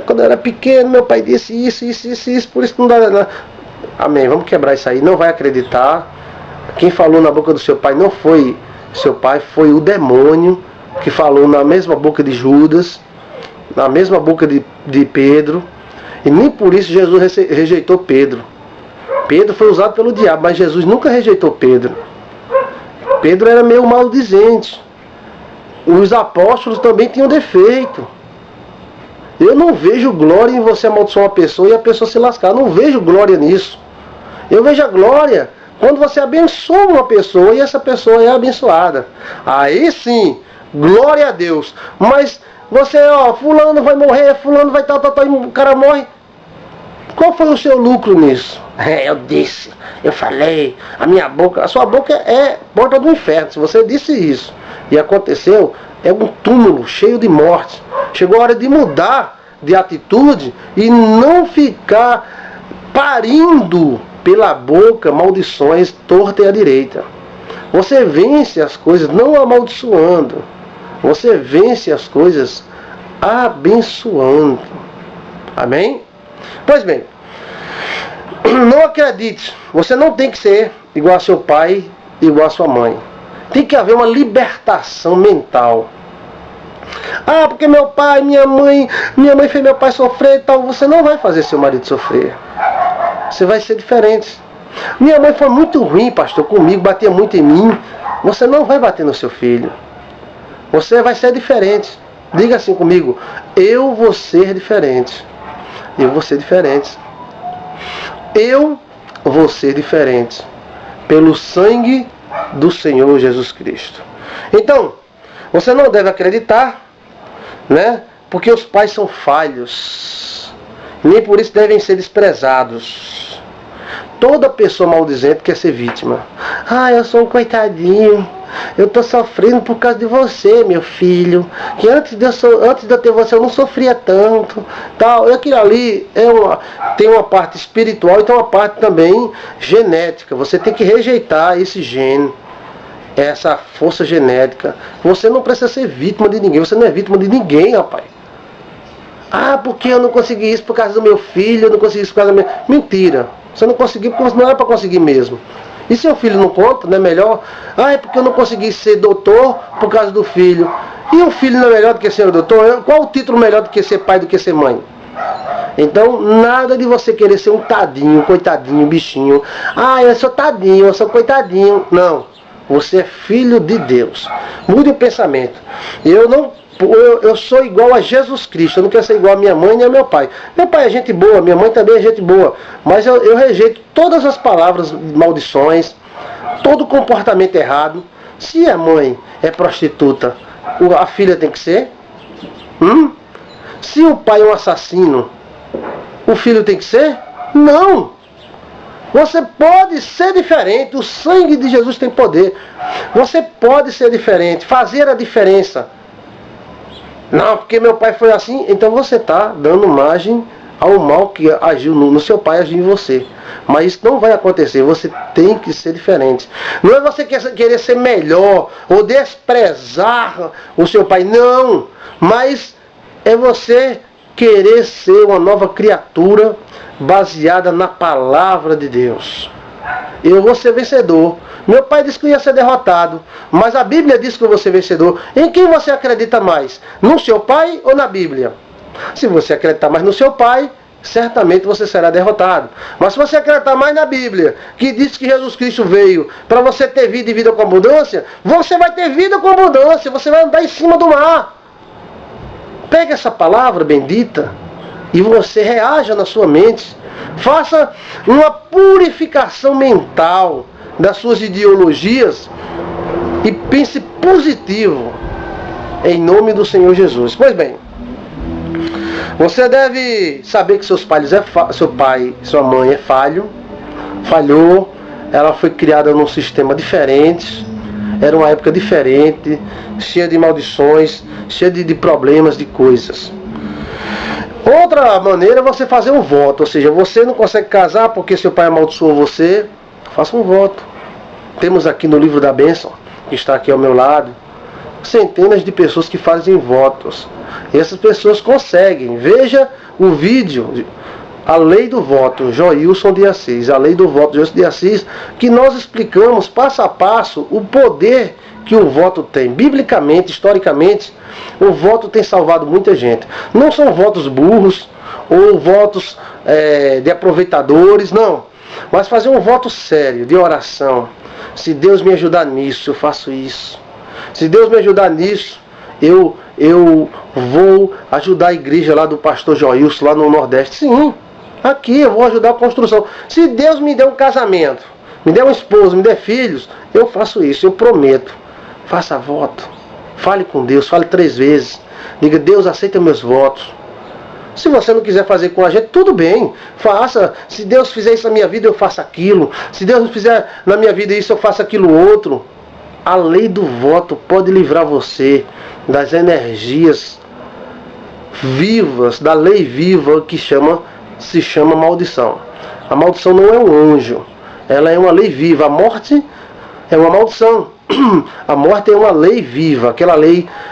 Quando eu era pequeno, meu pai disse isso, por isso não dá. Amém, vamos quebrar isso aí. Não vai acreditar. Quem falou na boca do seu pai não foi seu pai, foi o demônio que falou na mesma boca de Judas, na mesma boca de Pedro. E nem por isso Jesus rejeitou Pedro. Pedro foi usado pelo diabo, mas Jesus nunca rejeitou Pedro. Pedro era meio maldizente. Os apóstolos também tinham defeito. Eu não vejo glória em você amaldiçoar uma pessoa e a pessoa se lascar. Eu não vejo glória nisso. Eu vejo a glória quando você abençoa uma pessoa e essa pessoa é abençoada. Aí sim, glória a Deus. Mas você, fulano vai morrer, fulano vai tal, e o cara morre. Qual foi o seu lucro nisso? Eu disse, eu falei, a sua boca é porta do inferno. Se você disse isso e aconteceu, é um túmulo cheio de morte. Chegou a hora de mudar de atitude e não ficar parindo pela boca maldições torta e à direita. Você vence as coisas não amaldiçoando. Você vence as coisas abençoando. Amém? Pois bem, não acredite. Você não tem que ser igual a seu pai, igual a sua mãe. Tem que haver uma libertação mental. Porque meu pai, minha mãe fez meu pai sofrer e tal. Você não vai fazer seu marido sofrer. Você vai ser diferente. Minha mãe foi muito ruim, pastor, comigo, batia muito em mim. Você não vai bater no seu filho. Você vai ser diferente. Diga assim comigo: eu vou ser diferente. Eu vou ser diferente. Eu vou ser diferente. Pelo sangue do Senhor Jesus Cristo. Então, você não deve acreditar, né? Porque os pais são falhos. Nem por isso devem ser desprezados. Toda pessoa maldizente quer ser vítima. Ah, eu sou um coitadinho. Eu estou sofrendo por causa de você, meu filho. Que antes de eu ter você eu não sofria tanto. Tal. E aquilo ali tem uma parte espiritual e tem uma parte também genética. Você tem que rejeitar esse gene, essa força genética. Você não precisa ser vítima de ninguém. Você não é vítima de ninguém, rapaz. Ah, porque eu não consegui isso por causa do meu filho, eu não consegui isso por causa da minha... Mentira. Você não conseguiu porque não é para conseguir mesmo. E seu filho não conta, não é melhor? Ah, é porque eu não consegui ser doutor por causa do filho. E o filho não é melhor do que ser doutor? Qual o título melhor do que ser pai, do que ser mãe? Então, nada de você querer ser um tadinho, coitadinho, bichinho. Ah, eu sou tadinho, eu sou coitadinho. Não. Você é filho de Deus. Mude o pensamento. Eu sou igual a Jesus Cristo. Eu não quero ser igual a minha mãe nem a meu pai. Meu pai é gente boa, minha mãe também é gente boa. Mas eu rejeito todas as palavras, maldições, todo comportamento errado. Se a mãe é prostituta, a filha tem que ser? Se o pai é um assassino, o filho tem que ser? Não! Você pode ser diferente. O sangue de Jesus tem poder. Você pode ser diferente, fazer a diferença. Não, porque meu pai foi assim. Então você está dando margem ao mal que agiu no seu pai, agir em você. Mas isso não vai acontecer. Você tem que ser diferente. Não é você querer ser melhor ou desprezar o seu pai. Não. Mas é você querer ser uma nova criatura baseada na palavra de Deus. Eu vou ser vencedor. Meu pai disse que eu ia ser derrotado, mas a Bíblia diz que eu vou ser vencedor. Em quem você acredita mais? No seu pai ou na Bíblia? Se você acreditar mais no seu pai, certamente você será derrotado. Mas se você acreditar mais na Bíblia, que diz que Jesus Cristo veio para você ter vida e vida com abundância, você vai ter vida com abundância, você vai andar em cima do mar. Pega essa palavra bendita e você reaja na sua mente. Faça uma purificação mental das suas ideologias e pense positivo em nome do Senhor Jesus. Pois bem, você deve saber que seu pai, sua mãe é falhou, ela foi criada num sistema diferente, era uma época diferente, cheia de maldições, cheia de problemas, de coisas. Outra maneira é você fazer um voto, ou seja, você não consegue casar porque seu pai amaldiçoou você, faça um voto. Temos aqui no livro da bênção, que está aqui ao meu lado, centenas de pessoas que fazem votos. E essas pessoas conseguem. Veja o vídeo, a lei do voto, Joilson de Assis, a lei do voto, Joilson de Assis, que nós explicamos passo a passo o poder que o voto tem. Biblicamente, historicamente, o voto tem salvado muita gente. Não são votos burros ou votos de aproveitadores, não. Mas fazer um voto sério, de oração. Se Deus me ajudar nisso, eu faço isso. Se Deus me ajudar nisso, eu vou ajudar a igreja lá do pastor Joilson, lá no Nordeste. Sim, aqui eu vou ajudar a construção. Se Deus me der um casamento, me der uma esposa, me der filhos, eu faço isso, eu prometo. Faça voto. Fale com Deus, fale 3 vezes. Diga: Deus, aceita meus votos. Se você não quiser fazer com a gente, tudo bem, faça. Se Deus fizer isso na minha vida, eu faço aquilo. Se Deus não fizer na minha vida isso, eu faço aquilo outro. A lei do voto pode livrar você das energias vivas, da lei viva que se chama maldição. A maldição não é um anjo, ela é uma lei viva. A morte é uma maldição. A morte é uma lei viva.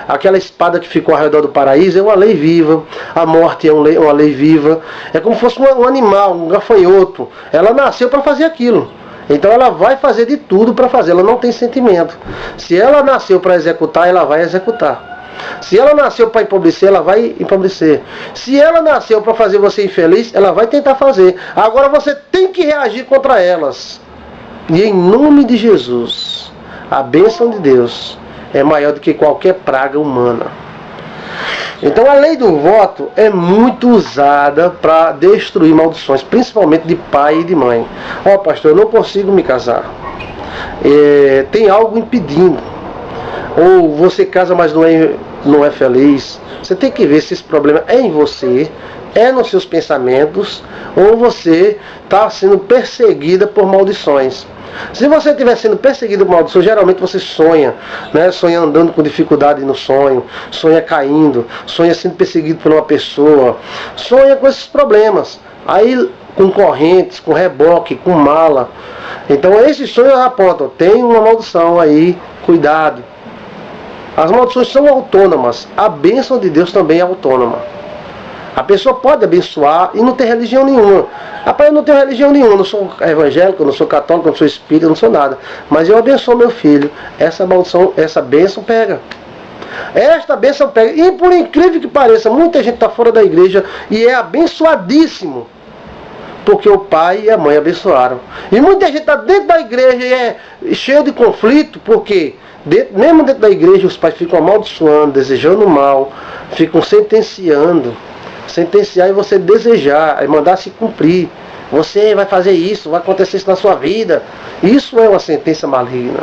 Aquela espada que ficou ao redor do paraíso é uma lei viva. A morte é uma lei viva. É como se fosse um animal, um gafanhoto. Ela nasceu para fazer aquilo. Então ela vai fazer de tudo para fazer. Ela não tem sentimento. Se ela nasceu para executar, ela vai executar. Se ela nasceu para empobrecer, ela vai empobrecer. Se ela nasceu para fazer você infeliz, ela vai tentar fazer. Agora você tem que reagir contra elas. E em nome de Jesus, a bênção de Deus é maior do que qualquer praga humana. Então a lei do voto é muito usada para destruir maldições, principalmente de pai e de mãe. Ó, pastor, eu não consigo me casar. Tem algo impedindo. Ou você casa, mas não é feliz. Você tem que ver se esse problema é em você, é nos seus pensamentos, ou você está sendo perseguida por maldições. Se você estiver sendo perseguido por maldição, geralmente você sonha, né? Sonha andando com dificuldade no sonho, sonha caindo, sonha sendo perseguido por uma pessoa, sonha com esses problemas. Aí com correntes, com reboque, com mala. Então esses sonhos apontam, tem uma maldição aí, cuidado. As maldições são autônomas, a bênção de Deus também é autônoma. A pessoa pode abençoar e não ter religião nenhuma. Rapaz, eu não tenho religião nenhuma, eu não sou evangélico, eu não sou católico, eu não sou espírita, eu não sou nada. Mas eu abençoo meu filho. Essa maldição, essa bênção pega. Esta bênção pega. E por incrível que pareça, muita gente está fora da igreja e é abençoadíssimo. Porque o pai e a mãe abençoaram. E muita gente está dentro da igreja e é cheio de conflito, porque mesmo dentro da igreja os pais ficam amaldiçoando, desejando mal, ficam sentenciando. Sentenciar e você desejar, e mandar se cumprir. Você vai fazer isso, vai acontecer isso na sua vida. Isso é uma sentença maligna.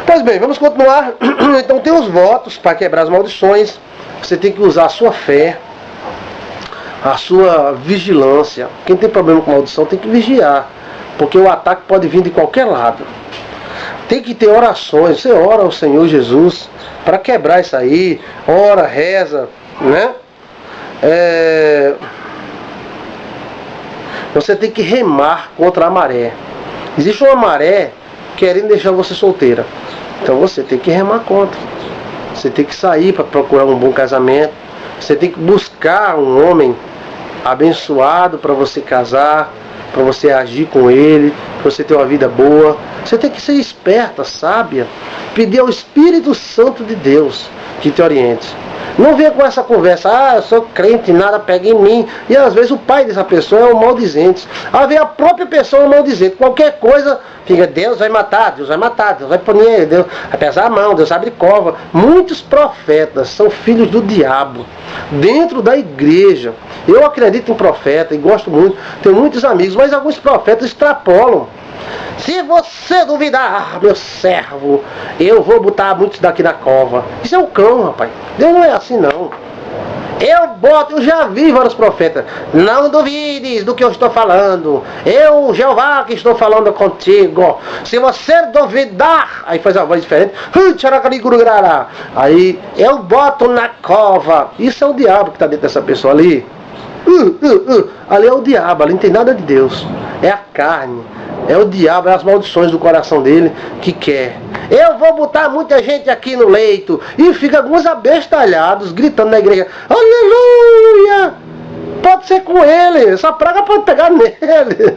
Pois bem, vamos continuar. Então tem os votos para quebrar as maldições. Você tem que usar a sua fé, a sua vigilância. Quem tem problema com maldição tem que vigiar, porque o ataque pode vir de qualquer lado. Tem que ter orações. Você ora ao Senhor Jesus para quebrar isso aí. Ora, reza, né? Você tem que remar contra a maré. Existe uma maré querendo deixar você solteira. Então você tem que remar contra. Você tem que sair para procurar um bom casamento. Você tem que buscar um homem abençoado para você casar, para você agir com ele, para você ter uma vida boa. Você tem que ser esperta, sábia. Pedir ao Espírito Santo de Deus que te oriente. Não venha com essa conversa, eu sou crente, nada pega em mim. E às vezes o pai dessa pessoa é um maldizente. Às vezes a própria pessoa é um maldizente. Qualquer coisa, fica, Deus vai matar, Deus vai matar, Deus vai punir ele, Deus vai pesar a mão, Deus abre cova. Muitos profetas são filhos do diabo dentro da igreja. Eu acredito em profeta e gosto muito, tenho muitos amigos, mas alguns profetas extrapolam. Se você duvidar, meu servo, eu vou botar muitos daqui na cova. Isso é um cão, rapaz. Deus não é assim, não. Eu já vi vários profetas. Não duvides do que eu estou falando. Eu, Jeová, que estou falando contigo. Se você duvidar, aí faz uma voz diferente. Aí eu boto na cova. Isso é o diabo que está dentro dessa pessoa ali. Ali é o diabo, ali não tem nada de Deus. É a carne. É o diabo, é as maldições do coração dele que quer. Eu vou botar muita gente aqui no leito. E fica alguns abestalhados gritando na igreja: aleluia! Pode ser com ele, essa praga pode pegar nele.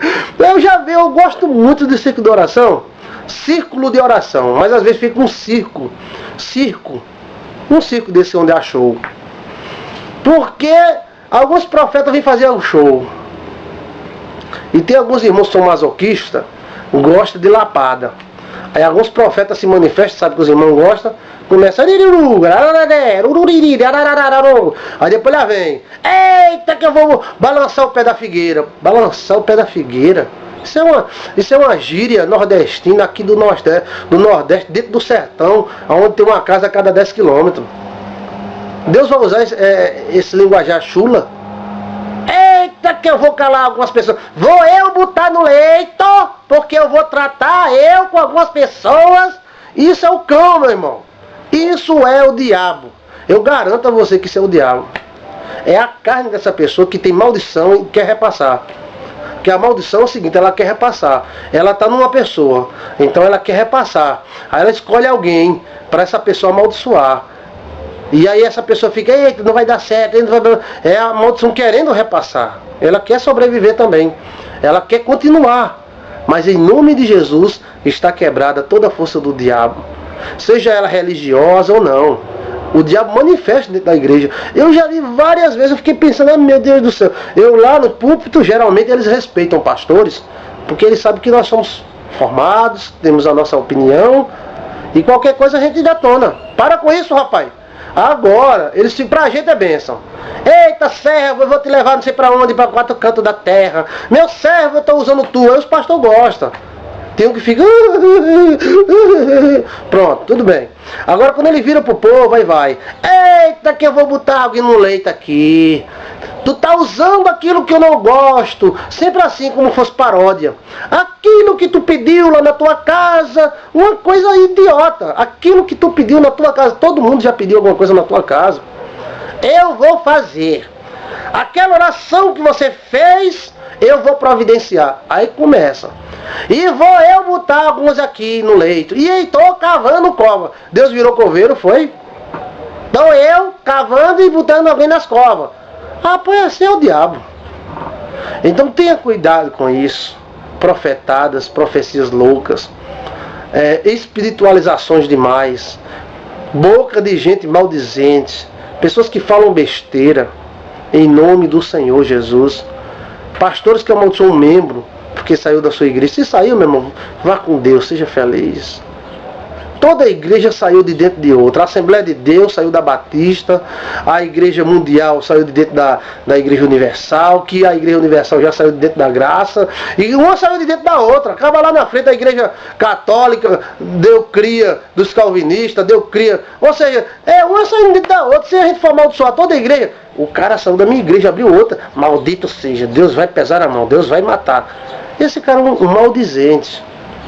Eu gosto muito de círculo de oração. Círculo de oração, mas às vezes fica um circo. Um circo desse onde há show. Porque alguns profetas vêm fazer um show. E tem alguns irmãos que são masoquistas, gostam de lapada. Aí alguns profetas se manifestam, sabe que os irmãos gostam, começa a... Aí depois lá vem: eita que eu vou balançar o pé da figueira. Balançar o pé da figueira? Isso é uma gíria nordestina aqui do Nordeste, dentro do sertão, onde tem uma casa a cada 10 quilômetros. Deus vai usar esse linguajar chula? Eita que eu vou calar algumas pessoas. Vou eu botar no leito, porque eu vou tratar eu com algumas pessoas. Isso é o cão, meu irmão. Isso é o diabo. Eu garanto a você que isso é o diabo. É a carne dessa pessoa que tem maldição e quer repassar. Porque a maldição é o seguinte, ela quer repassar. Ela está numa pessoa, então ela quer repassar. Aí ela escolhe alguém para essa pessoa amaldiçoar. E aí essa pessoa fica: eita, não vai dar certo. É a maldição querendo repassar. Ela quer sobreviver também. Ela quer continuar. Mas em nome de Jesus está quebrada toda a força do diabo. Seja ela religiosa ou não. O diabo manifesta dentro da igreja. Eu já vi várias vezes, eu fiquei pensando: meu Deus do céu. Eu lá no púlpito, geralmente eles respeitam pastores, porque eles sabem que nós somos formados, temos a nossa opinião, E qualquer coisa a gente detona. Para com isso, rapaz. Agora, eles pra gente é bênção. Eita, servo, eu vou te levar não sei pra onde, pra 4 cantos da terra. Meu servo, eu tô usando tu. Aí os pastores gostam. Tem um que fica... Pronto, tudo bem. Agora quando ele vira pro povo, aí vai. Eita, que eu vou botar alguém no leito aqui. Tu tá usando aquilo que eu não gosto. Sempre assim, como fosse paródia. Aquilo que tu pediu lá na tua casa. Uma coisa idiota. Aquilo que tu pediu na tua casa. Todo mundo já pediu alguma coisa na tua casa. Eu vou fazer. Aquela oração que você fez, eu vou providenciar. Aí começa. E vou eu botar alguns aqui no leito. E aí tô cavando cova. Deus virou coveiro, foi? Então eu cavando e botando alguém nas covas. Ah, pois assim é o diabo. Então tenha cuidado com isso. Profetadas, profecias loucas, espiritualizações demais, boca de gente maldizente, pessoas que falam besteira em nome do Senhor Jesus, pastores que amaldiçoam um membro porque saiu da sua igreja. Se saiu, meu irmão, vá com Deus, seja feliz. Toda a igreja saiu de dentro de outra. A Assembleia de Deus saiu da Batista, a Igreja Mundial saiu de dentro da Igreja Universal, que a Igreja Universal já saiu de dentro da graça, e uma saiu de dentro da outra. Acaba lá na frente a Igreja Católica, deu cria dos calvinistas, deu cria. Ou seja, uma saiu de dentro da outra. Se a gente for amaldiçoar toda a igreja, o cara saiu da minha igreja, abriu outra, maldito seja, Deus vai pesar a mão, Deus vai matar. Esse cara é um maldizente.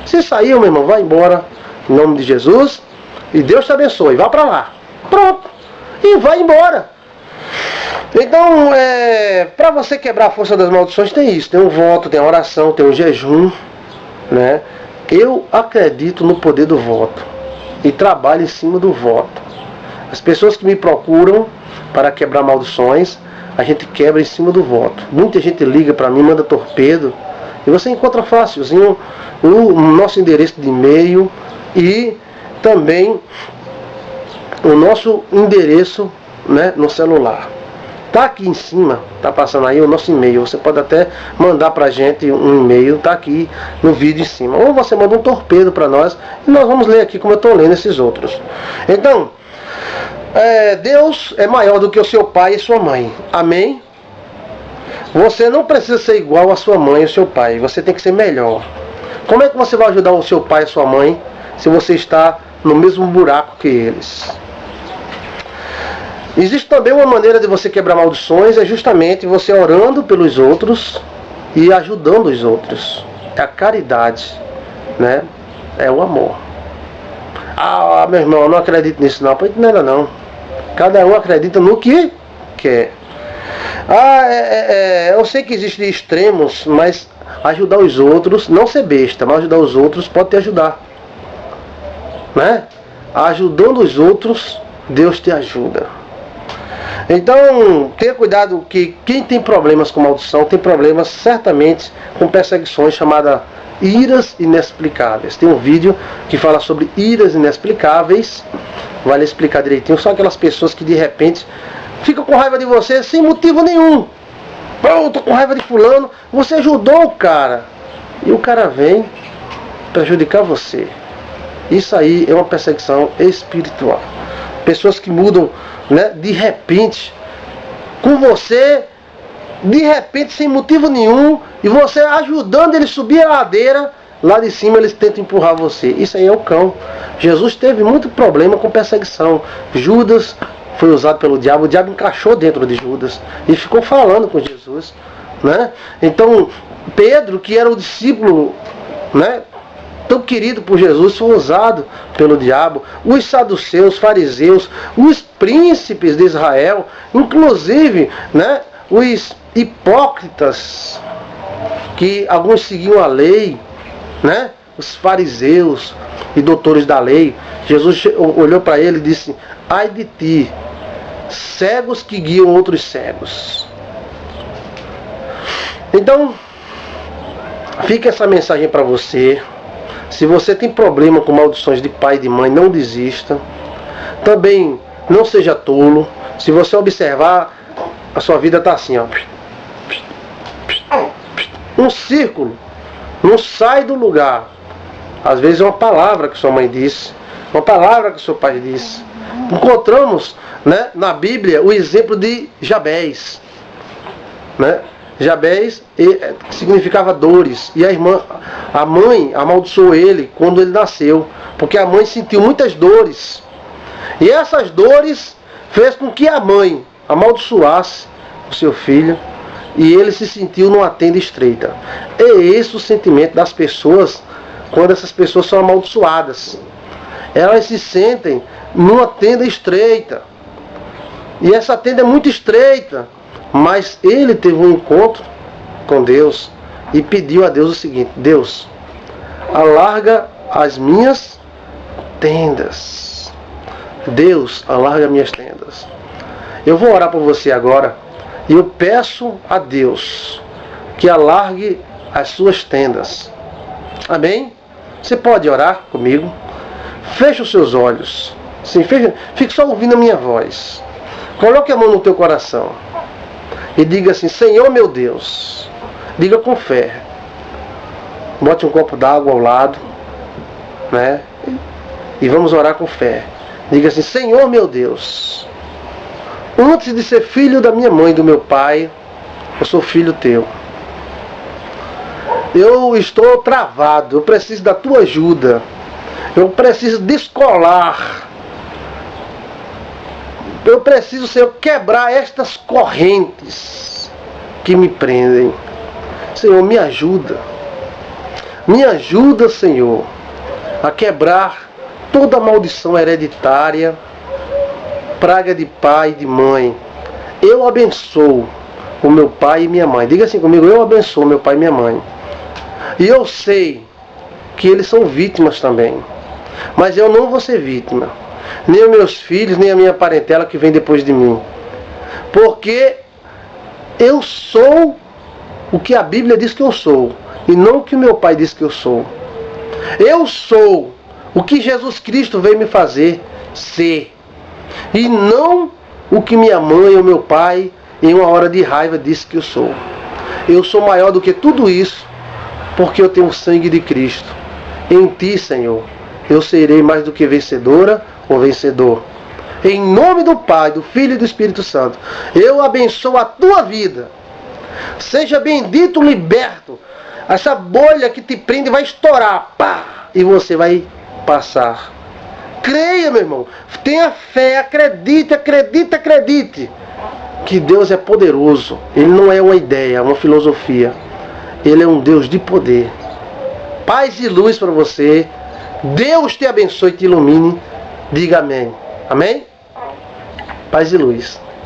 Se saiu, meu irmão, vai embora. Em nome de Jesus. E Deus te abençoe. Vá para lá. Pronto. E vai embora. Então, para você quebrar a força das maldições, tem isso. Tem um voto, tem a oração, tem um jejum. Né? Eu acredito no poder do voto. E trabalho em cima do voto. As pessoas que me procuram para quebrar maldições, a gente quebra em cima do voto. Muita gente liga para mim, manda torpedo. E você encontra facilzinho o nosso endereço de e-mail. E também o nosso endereço, né, no celular. Tá aqui em cima, tá passando aí o nosso e-mail. Você pode até mandar pra gente um e-mail, tá aqui no vídeo em cima. Ou você manda um torpedo para nós e nós vamos ler aqui como eu estou lendo esses outros. Então, Deus é maior do que o seu pai e sua mãe. Amém? Você não precisa ser igual a sua mãe e o seu pai. Você tem que ser melhor. Como é que você vai ajudar o seu pai e a sua mãe se você está no mesmo buraco que eles? Existe também uma maneira de você quebrar maldições, é justamente você orando pelos outros e ajudando os outros. É a caridade, né? É o amor. Ah, meu irmão, eu não acredito nisso não. Pois não, não. Cada um acredita no que quer. Eu sei que existem extremos, mas ajudar os outros, não ser besta, mas ajudar os outros pode te ajudar. Né? Ajudando os outros, Deus te ajuda. Então, tenha cuidado que quem tem problemas com maldição, tem problemas certamente com perseguições chamadas iras inexplicáveis. Tem um vídeo que fala sobre iras inexplicáveis, vale explicar direitinho. São aquelas pessoas que de repente ficam com raiva de você sem motivo nenhum. Eu tô com raiva de fulano, você ajudou o cara, e o cara vem prejudicar você. Isso aí é uma perseguição espiritual. Pessoas que mudam, né, de repente com você, de repente sem motivo nenhum, e você ajudando ele subir a ladeira, lá de cima eles tentam empurrar você. Isso aí é o cão. Jesus teve muito problema com perseguição. Judas foi usado pelo diabo, o diabo encaixou dentro de Judas e ficou falando com Jesus, né? Então Pedro, que era o discípulo, né, tão querido por Jesus, foi usado pelo diabo. Os saduceus, fariseus, os príncipes de Israel, inclusive, né, os hipócritas, que alguns seguiam a lei, né, os fariseus e doutores da lei. Jesus olhou para ele e disse: ai de ti, cegos que guiam outros cegos. Então, fica essa mensagem para você. Se você tem problema com maldições de pai e de mãe, não desista. Também não seja tolo. Se você observar, a sua vida está assim, ó, um círculo, não sai do lugar. Às vezes é uma palavra que sua mãe disse, Uma palavra que o seu pai disse. Encontramos, né, na Bíblia o exemplo de Jabez. Né? Jabez significava dores. E a mãe amaldiçoou ele quando ele nasceu. Porque a mãe sentiu muitas dores. E essas dores fez com que a mãe amaldiçoasse o seu filho. E ele se sentiu numa tenda estreita. É esse o sentimento das pessoas quando essas pessoas são amaldiçoadas. Elas se sentem numa tenda estreita. E essa tenda é muito estreita. Mas ele teve um encontro com Deus e pediu a Deus o seguinte: Deus, alarga as minhas tendas. Deus, alarga minhas tendas. Eu vou orar por você agora e eu peço a Deus que alargue as suas tendas. Amém? Você pode orar comigo? Feche os seus olhos. Sim, fique só ouvindo a minha voz. Coloque a mão no teu coração e diga assim: Senhor meu Deus. Diga com fé. Bote um copo d'água ao lado, né? E vamos orar com fé. Diga assim: Senhor meu Deus, antes de ser filho da minha mãe e do meu pai, eu sou filho teu. Eu estou travado, eu preciso da tua ajuda. Eu preciso descolar. Eu preciso, Senhor, quebrar estas correntes que me prendem. Senhor, me ajuda. Me ajuda, Senhor, a quebrar toda maldição hereditária, praga de pai e de mãe. Eu abençoo o meu pai e minha mãe. Diga assim comigo: eu abençoo meu pai e minha mãe. E eu sei que eles são vítimas também. Mas eu não vou ser vítima. Nem os meus filhos, nem a minha parentela que vem depois de mim. Porque eu sou o que a Bíblia diz que eu sou. E não o que o meu pai diz que eu sou. Eu sou o que Jesus Cristo veio me fazer ser. E não o que minha mãe ou meu pai, em uma hora de raiva, disse que eu sou. Eu sou maior do que tudo isso, porque eu tenho o sangue de Cristo. Em ti, Senhor, eu serei mais do que vencedora ou vencedor. Em nome do Pai, do Filho e do Espírito Santo, eu abençoo a tua vida. Seja bendito, liberto. Essa bolha que te prende vai estourar. Pá, e você vai passar. Creia, meu irmão. Tenha fé, acredite, acredite, acredite. Que Deus é poderoso. Ele não é uma ideia, uma filosofia. Ele é um Deus de poder. Paz e luz para você. Deus te abençoe e te ilumine. Diga amém. Amém? Paz e luz.